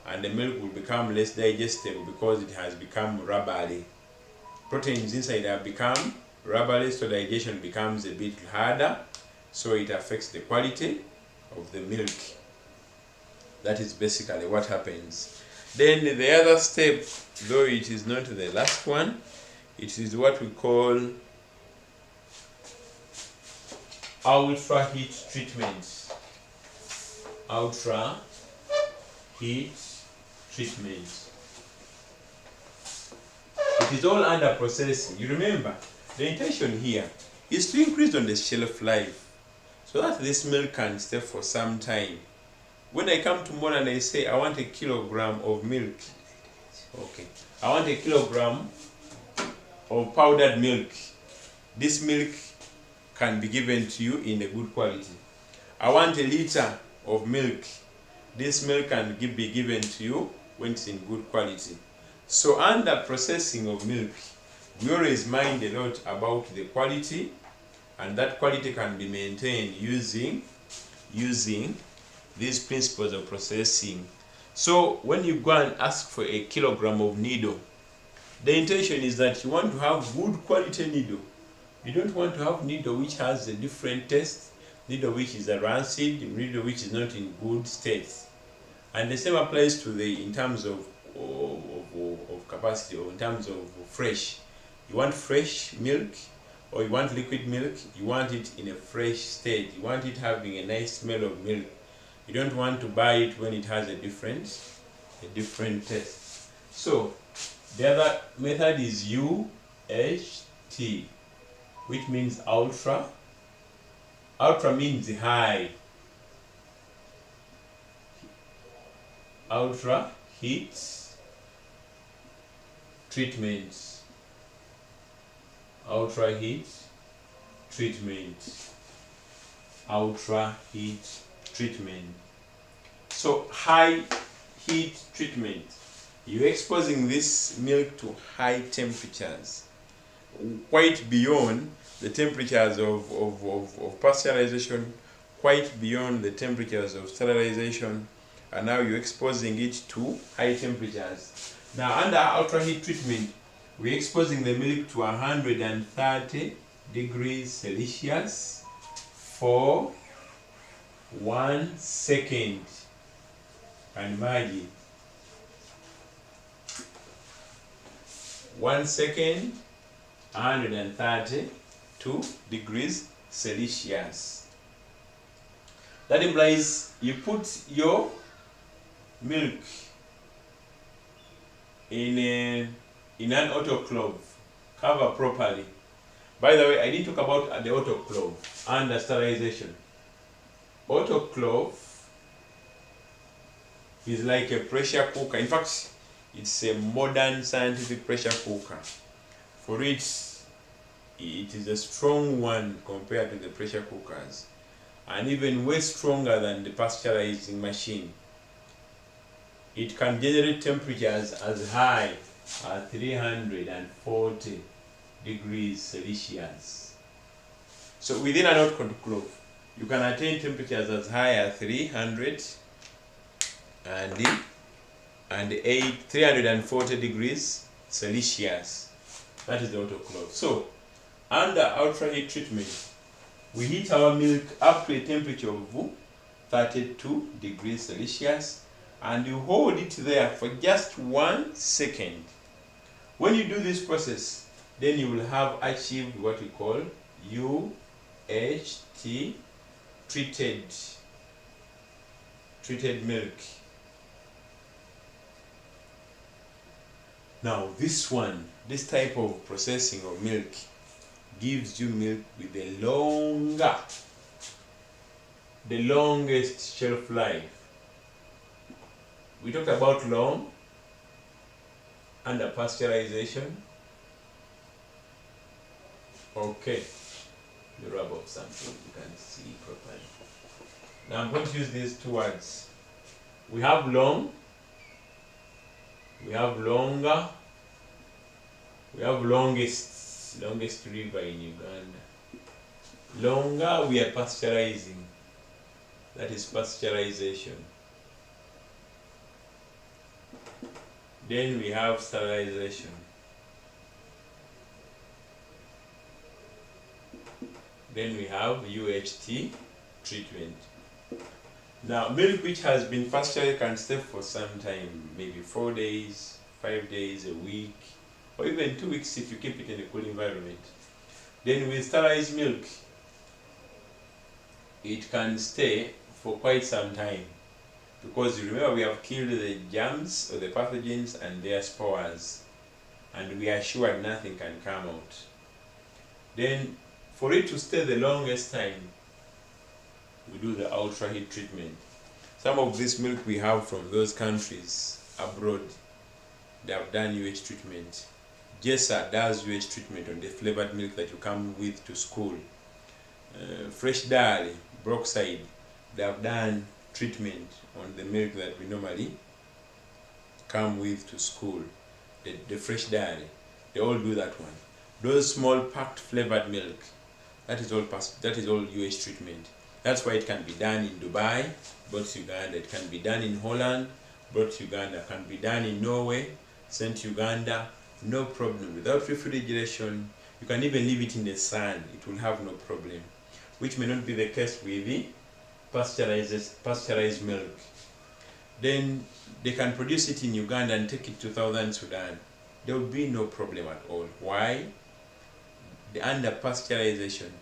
and the milk will become less digestible because it has become rubbery. Proteins inside have become rubbery, so digestion becomes a bit harder, so it affects the quality of the milk. That is basically what happens. Then the other step, though it is not the last one, it is what we call ultra heat treatment. Ultra heat treatment. It is all under processing. You remember, the intention here is to increase on the shelf life so that this milk can stay for some time. When I come tomorrow and I say I want a kilogram of milk, okay, I want a kilogram of powdered milk, this milk can be given to you in a good quality. I want a liter of milk, this milk can be given to you when it's in good quality. So under processing of milk, we always mind a lot about the quality, and that quality can be maintained using these principles of processing. So when you go and ask for a kilogram of needle, the intention is that you want to have good quality needle. You don't want to have needle which has a different taste, needle which is a rancid, needle which is not in good state. And the same applies to in terms of capacity, or in terms of fresh. You want fresh milk, or you want liquid milk, you want it in a fresh state. You want it having a nice smell of milk. You don't want to buy it when it has a different taste. So the other method is UHT, which means ultra. Ultra means high. Ultra heat treatment. Ultra heat treatment. Ultra heat treatment. So high heat treatment, you're exposing this milk to high temperatures, quite beyond the temperatures of pasteurization, quite beyond the temperatures of sterilization, and now you're exposing it to high temperatures. Now under ultra heat treatment, We're exposing the milk to 130 degrees Celsius for 1 second. And imagine 1 second, 132 degrees Celsius. That implies you put your milk in an autoclave, cover properly. By the way, I didn't talk about the autoclave and the sterilization. Autoclave is like a pressure cooker. In fact, it's a modern scientific pressure cooker. For it is a strong one compared to the pressure cookers, and even way stronger than the pasteurizing machine. It can generate temperatures as high as 340 degrees Celsius. So within an autoclave, you can attain temperatures as high as 340 degrees Celsius. That is the autoclave. So under ultra heat treatment, we heat our milk up to a temperature of 32 degrees Celsius, and you hold it there for just 1 second. When you do this process, then you will have achieved what we call UHT, treated milk. Now this type of processing of milk gives you milk with the longest shelf life. We talked about long under pasteurization. Okay, the rub of something you can see properly. Now I'm going to use these two words. We have long, we have longer, we have longest river in Uganda. Longer, we are pasteurizing. That is pasteurization. Then we have sterilization. Then we have UHT treatment. Now, milk which has been pasteurized can stay for some time, maybe 4 days, 5 days, a week, or even 2 weeks if you keep it in a cool environment. Then with sterilized milk, it can stay for quite some time, because you remember we have killed the germs or the pathogens and their spores, and we are sure nothing can come out. Then for it to stay the longest time, we do the ultra heat treatment. Some of this milk we have from those countries abroad, they have done UH treatment. Jessa does UH treatment on the flavored milk that you come with to school. Fresh Dairy, Brookside, they have done treatment on the milk that we normally come with to school. The Fresh Dairy, they all do that one. Those small packed flavored milk, that is all UH treatment. That's why it can be done in Dubai, brought to Uganda. It can be done in Holland, brought to Uganda. Can be done in Norway, sent to Uganda, no problem. Without refrigeration, you can even leave it in the sun. It will have no problem, which may not be the case with the pasteurized milk. Then they can produce it in Uganda and take it to Southern Sudan. There will be no problem at all. Why? Under pasteurization,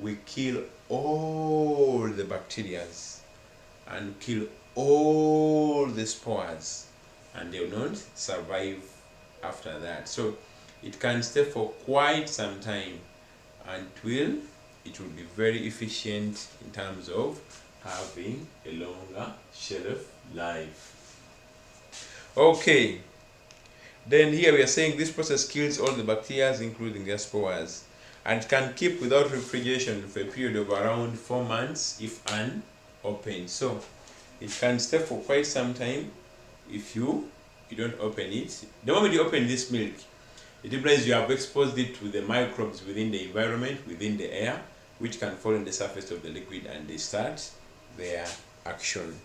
we kill all the bacteria and kill all the spores, and they will not survive after that. So it can stay for quite some time, and it will be very efficient in terms of having a longer shelf life. Okay, then here we are saying this process kills all the bacteria, including their spores, and can keep without refrigeration for a period of around 4 months if unopened. So it can stay for quite some time if you don't open it. The moment you open this milk, it implies you have exposed it to the microbes within the environment, within the air, which can fall on the surface of the liquid and they start their action.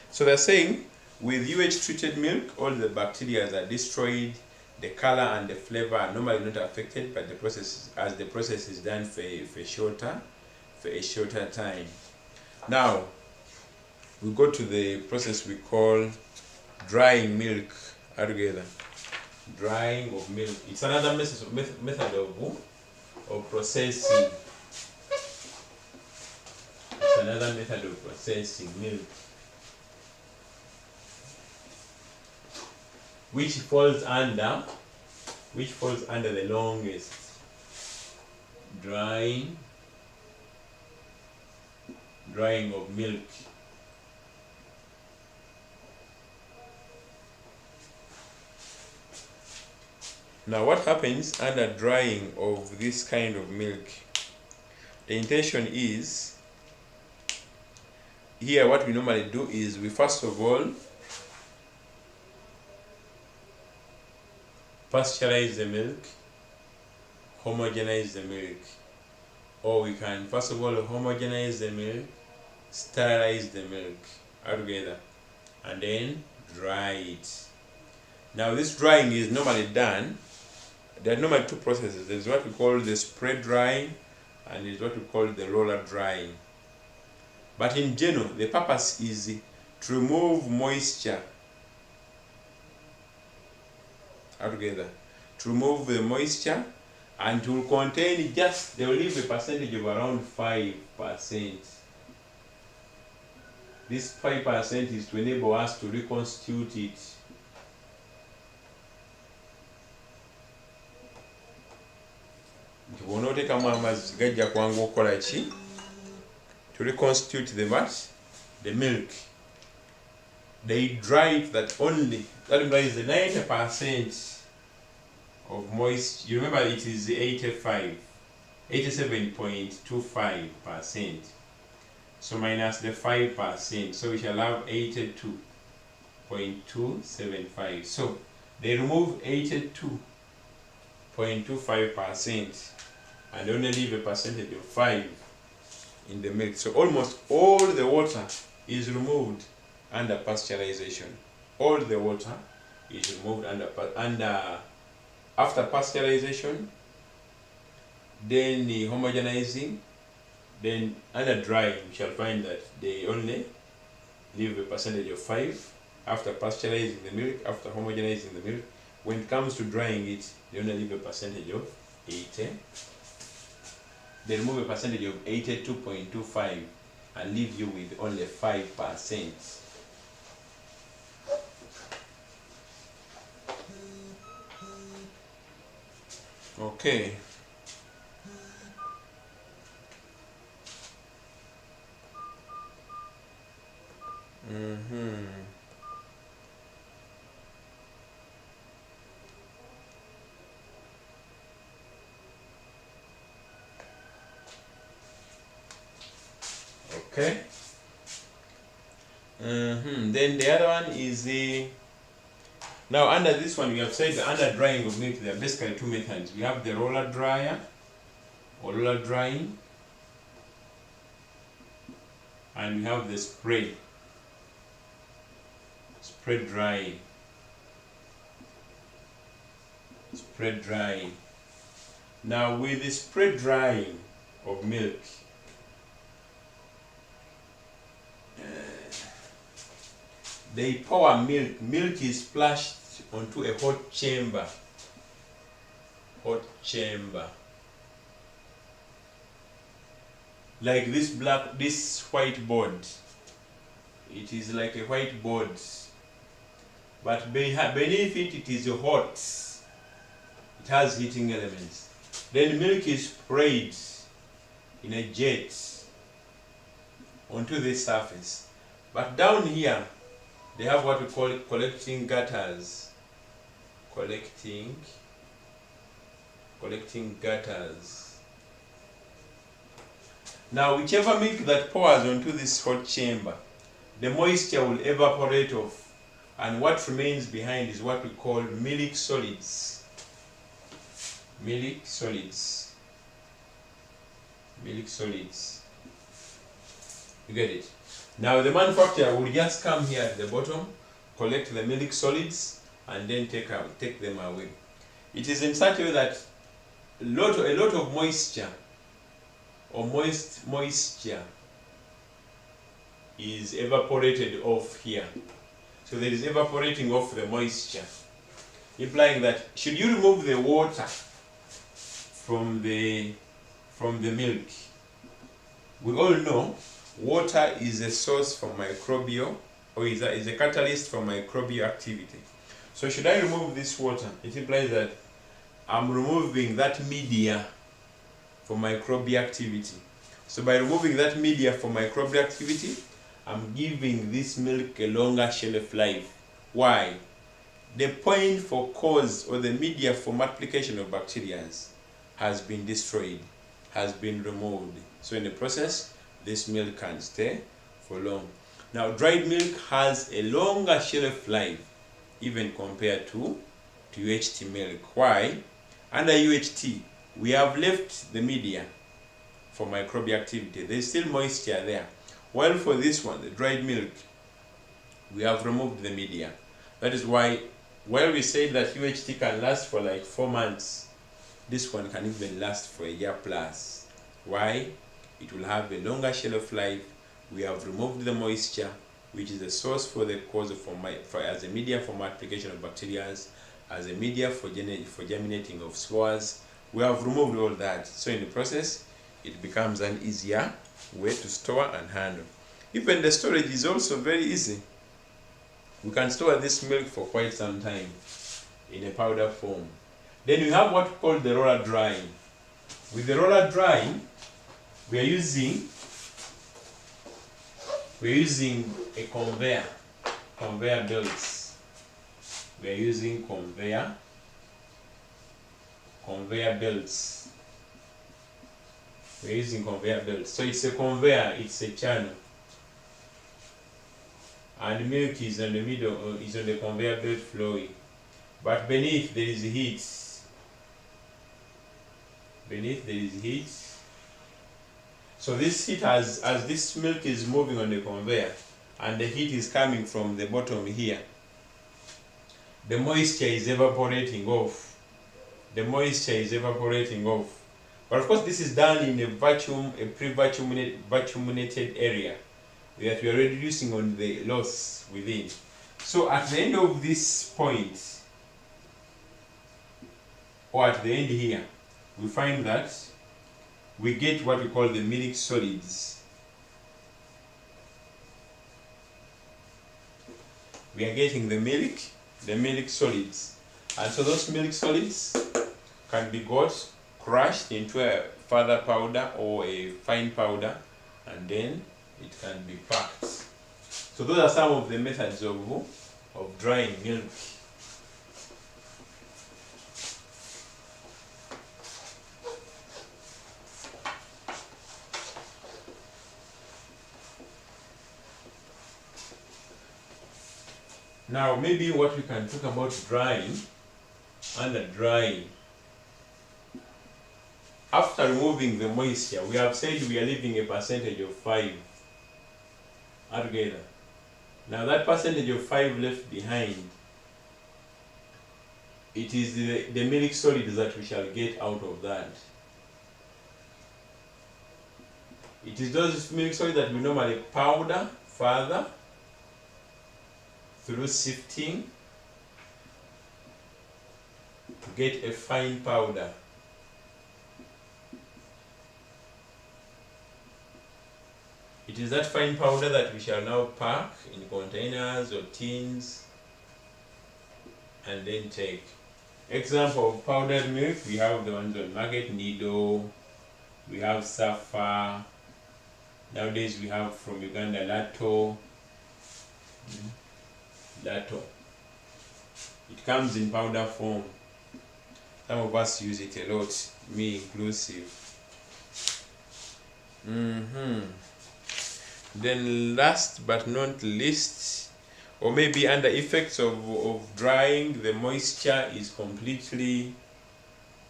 So they're saying with UH treated milk, all the bacteria are destroyed, the color and the flavor are normally not affected, but the process, as the process is done for a shorter time. Now we go to the process we call drying milk altogether. Drying of milk. It's another method of processing. It's another method of processing milk, which falls under the longest. Drying of milk. Now what happens under drying of this kind of milk? The intention is, here what we normally do is we first of all pasteurize the milk, homogenize the milk, or we can first of all homogenize the milk, sterilize the milk altogether, and then dry it. Now this drying is normally done, there are normally two processes. There's what we call the spray drying, and there's what we call the roller drying. But in general, the purpose is to remove moisture altogether, to remove the moisture, and to contain just, they will leave a percentage of around 5%. This 5% is to enable us to reconstitute it. To reconstitute the milk. They dry it that implies the 90% of moisture. You remember it is 87.25%. So minus the 5%, so we shall have 82.275. So they remove 82.25% and only leave a percentage of 5 in the milk. So almost all the water is removed under pasteurization. All the water is removed after pasteurization, then the homogenizing, then under drying we shall find that they only leave a percentage of 5 after pasteurizing the milk, after homogenizing the milk. When it comes to drying it, they only leave a percentage of 80. They remove a percentage of 82.25 and leave you with only 5%. Okay. Okay. Then the other one is now under this one we have said the under drying of milk, there are basically two methods. We have the roller dryer or roller drying, and we have the spray drying. Spray drying. Now with the spray drying of milk, they pour milk. Milk is splashed onto a hot chamber. Like this white board. It is like a white board. But beneath it is hot. It has heating elements. Then milk is sprayed in a jet onto the surface. But down here, they have what we call collecting gutters. Collecting gutters. Now, whichever milk that pours onto this hot chamber, the moisture will evaporate off, and what remains behind is what we call milk solids. Milk solids. You get it? Now the manufacturer will just come here at the bottom, collect the milk solids, and then take them away. It is in such a way that a lot of moisture or moisture is evaporated off here. So there is evaporating off the moisture, implying that should you remove the water from the milk, we all know water is a source for microbial, or is a catalyst for microbial activity. So should I remove this water, it implies that I'm removing that media for microbial activity. So by removing that media for microbial activity, I'm giving this milk a longer shelf life. Why? The point for cause or the media for multiplication of bacteria has been destroyed, has been removed. So in the process, this milk can stay for long. Now, dried milk has a longer shelf life even compared to UHT milk. Why? Under UHT, we have left the media for microbial activity. There is still moisture there. While for this one, the dried milk, we have removed the media. That is why, while we say that UHT can last for like 4 months, this one can even last for a year plus. Why? It will have a longer shelf life. We have removed the moisture, which is the source for the cause as a media for multiplication of bacteria, as a media for germinating of spores. We have removed all that. So in the process, it becomes an easier way to store and handle. Even the storage is also very easy. We can store this milk for quite some time in a powder form. Then we have what we call the roller drying. With the roller drying, we are using a conveyor belts. We are using conveyor belts. We're using conveyor belts. So it's a conveyor, it's a channel. And milk is in the middle, is on the conveyor belt flowing. But beneath there is heat. Beneath there is heat. So this heat, as this milk is moving on the conveyor, and the heat is coming from the bottom here, the moisture is evaporating off. The moisture is evaporating off. But of course, this is done in a pre-vacuuminated area that we are reducing on the loss within. So at the end of this point, or at the end here, we find that we get what we call the milk solids. We are getting the milk solids. And so those milk solids can be got crushed into a further powder or a fine powder, and then it can be packed. So those are some of the methods of drying milk. Now maybe what we can talk about drying, under drying. After removing the moisture, we have said we are leaving a percentage of 5 altogether. Now that percentage of 5 left behind, it is the milk solids that we shall get out of that. It is those milk solids that we normally powder further through sifting to get a fine powder. It is that fine powder that we shall now pack in containers or tins and then take. Example of powdered milk, we have the ones on Market Nido, we have Safa, nowadays we have from Uganda Lato. Lato. It comes in powder form. Some of us use it a lot, me inclusive. Then last but not least, or maybe under effects of drying, the moisture is completely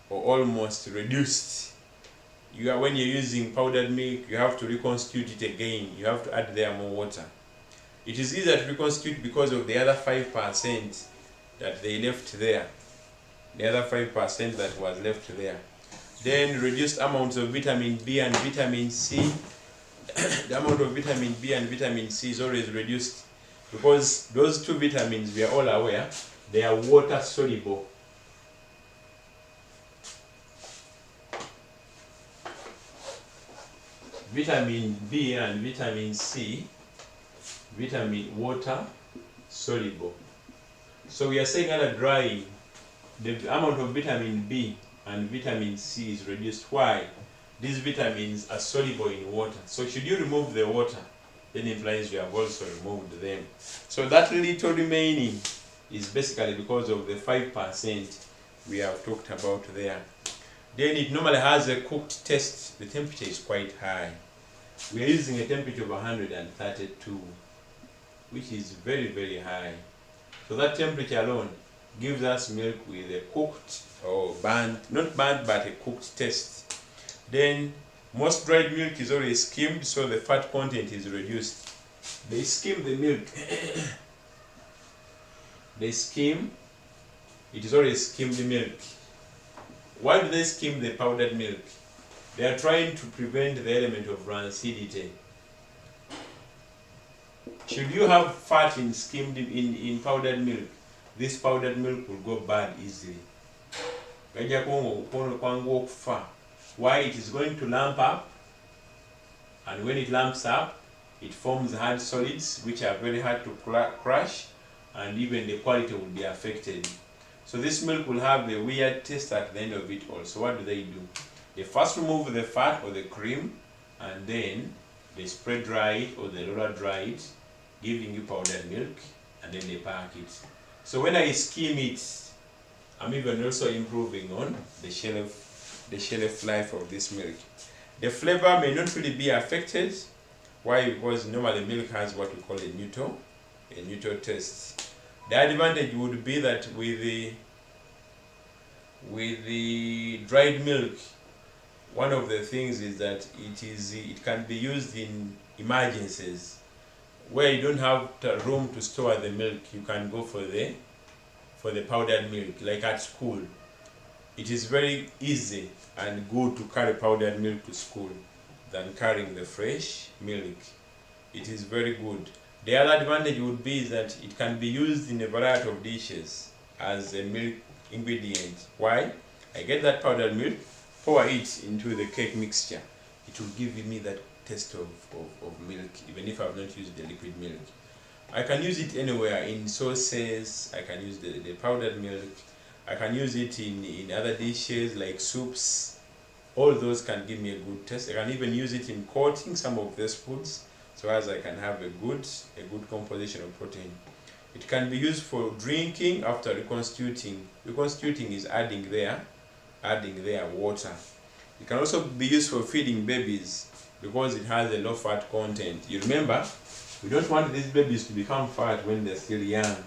or almost reduced. When you're using powdered milk, you have to reconstitute it again. You have to add there more water. It is easier to reconstitute because of the other 5% that they left there. the other 5% that was left there. Then reduced amounts of vitamin B and vitamin C. The amount of vitamin B and vitamin C is always reduced because those two vitamins, we are all aware, they are water soluble. Vitamin B and vitamin C, water soluble. So we are saying under drying, the amount of vitamin B and vitamin C is reduced. Why? These vitamins are soluble in water. So should you remove the water, then it implies you have also removed them. So that little remaining is basically because of the 5% we have talked about there. Then it normally has a cooked taste. The temperature is quite high. We are using a temperature of 132, which is very, very high. So that temperature alone gives us milk with a cooked or burnt, not burnt, but a cooked taste. Then most dried milk is always skimmed, so the fat content is reduced. They skim the milk. They skim, it is always skimmed milk. Why do they skim the powdered milk? They are trying to prevent the element of rancidity. Should you have fat in skimmed in powdered milk, this powdered milk will go bad easily. Why? It is going to lump up, and when it lumps up, it forms hard solids which are very hard to crush, and even the quality will be affected. So this milk will have a weird taste at the end of it all. So what do? They first remove the fat or the cream, and then they spray dry it or they roller dry it, giving you powdered milk, and then they pack it. So when I skim it, I'm even also improving on the shelf life of this milk. The flavor may not really be affected. Why? Because normally milk has what we call a neutral taste. The advantage would be that with the dried milk, one of the things is that it can be used in emergencies where you don't have room to store the milk. You can go for the powdered milk, like at school. It is very easy and good to carry powdered milk to school than carrying the fresh milk. It is very good. The other advantage would be that it can be used in a variety of dishes as a milk ingredient. Why? I get that powdered milk, pour it into the cake mixture. It will give me that taste of milk, even if I have not used the liquid milk. I can use it anywhere, in sauces. I can use the powdered milk. I can use it in other dishes like soups. All those can give me a good taste. I can even use it in coating some of these foods, so as I can have a good composition of protein. It can be used for drinking after reconstituting. Reconstituting is adding there water. It can also be used for feeding babies because it has a low fat content. You remember, we don't want these babies to become fat when they're still young.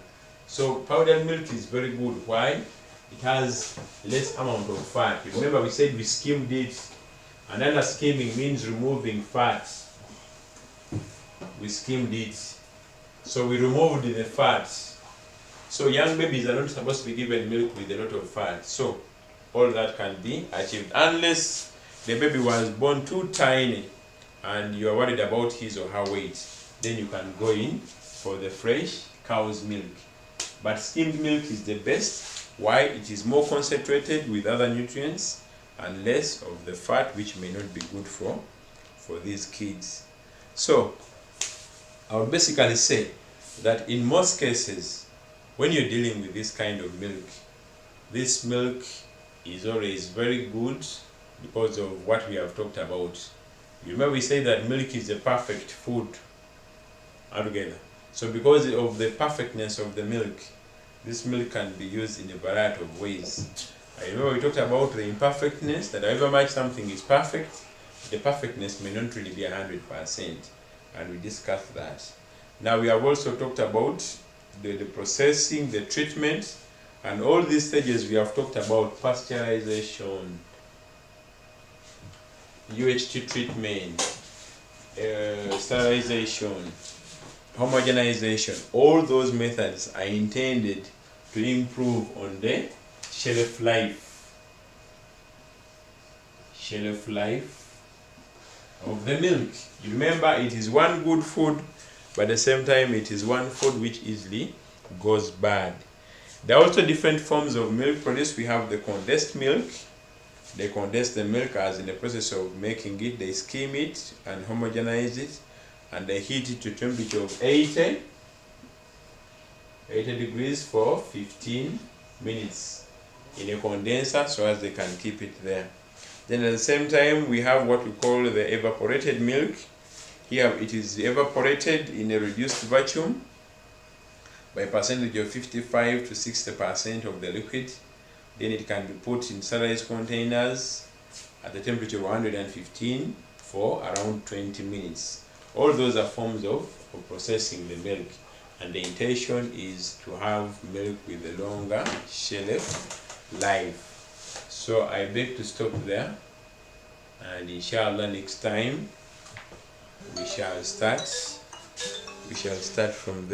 So powdered milk is very good. Why? It has less amount of fat. You remember we said we skimmed it, and under skimming means removing fat. We skimmed it, so we removed the fat. So young babies are not supposed to be given milk with a lot of fat. So all that can be achieved, unless the baby was born too tiny and you are worried about his or her weight. Then you can go in for the fresh cow's milk. But skimmed milk is the best. Why? It is more concentrated with other nutrients and less of the fat, which may not be good for these kids. So I would basically say that in most cases, when you're dealing with this kind of milk, this milk is always very good because of what we have talked about. You remember we say that milk is the perfect food altogether. So because of the perfectness of the milk, this milk can be used in a variety of ways. I remember we talked about the imperfectness, that however much something is perfect, the perfectness may not really be 100%, and we discussed that. Now we have also talked about the processing, the treatment, and all these stages we have talked about: pasteurization, UHT treatment, sterilization, homogenization. All those methods are intended to improve on the shelf life of the milk. You remember, it is one good food, but at the same time it is one food which easily goes bad. There are also different forms of milk produced. We have the condensed milk. They condense the milk, as in the process of making it, they skim it and homogenize it, and they heat it to a temperature of 80 degrees for 15 minutes in a condenser, so as they can keep it there. Then at the same time, we have what we call the evaporated milk. Here it is evaporated in a reduced vacuum by a percentage of 55 to 60% of the liquid. Then it can be put in sterilized containers at the temperature of 115 for around 20 minutes. All those are forms of processing the milk, and the intention is to have milk with a longer shelf life. So I beg to stop there, and inshallah next time we shall start from there.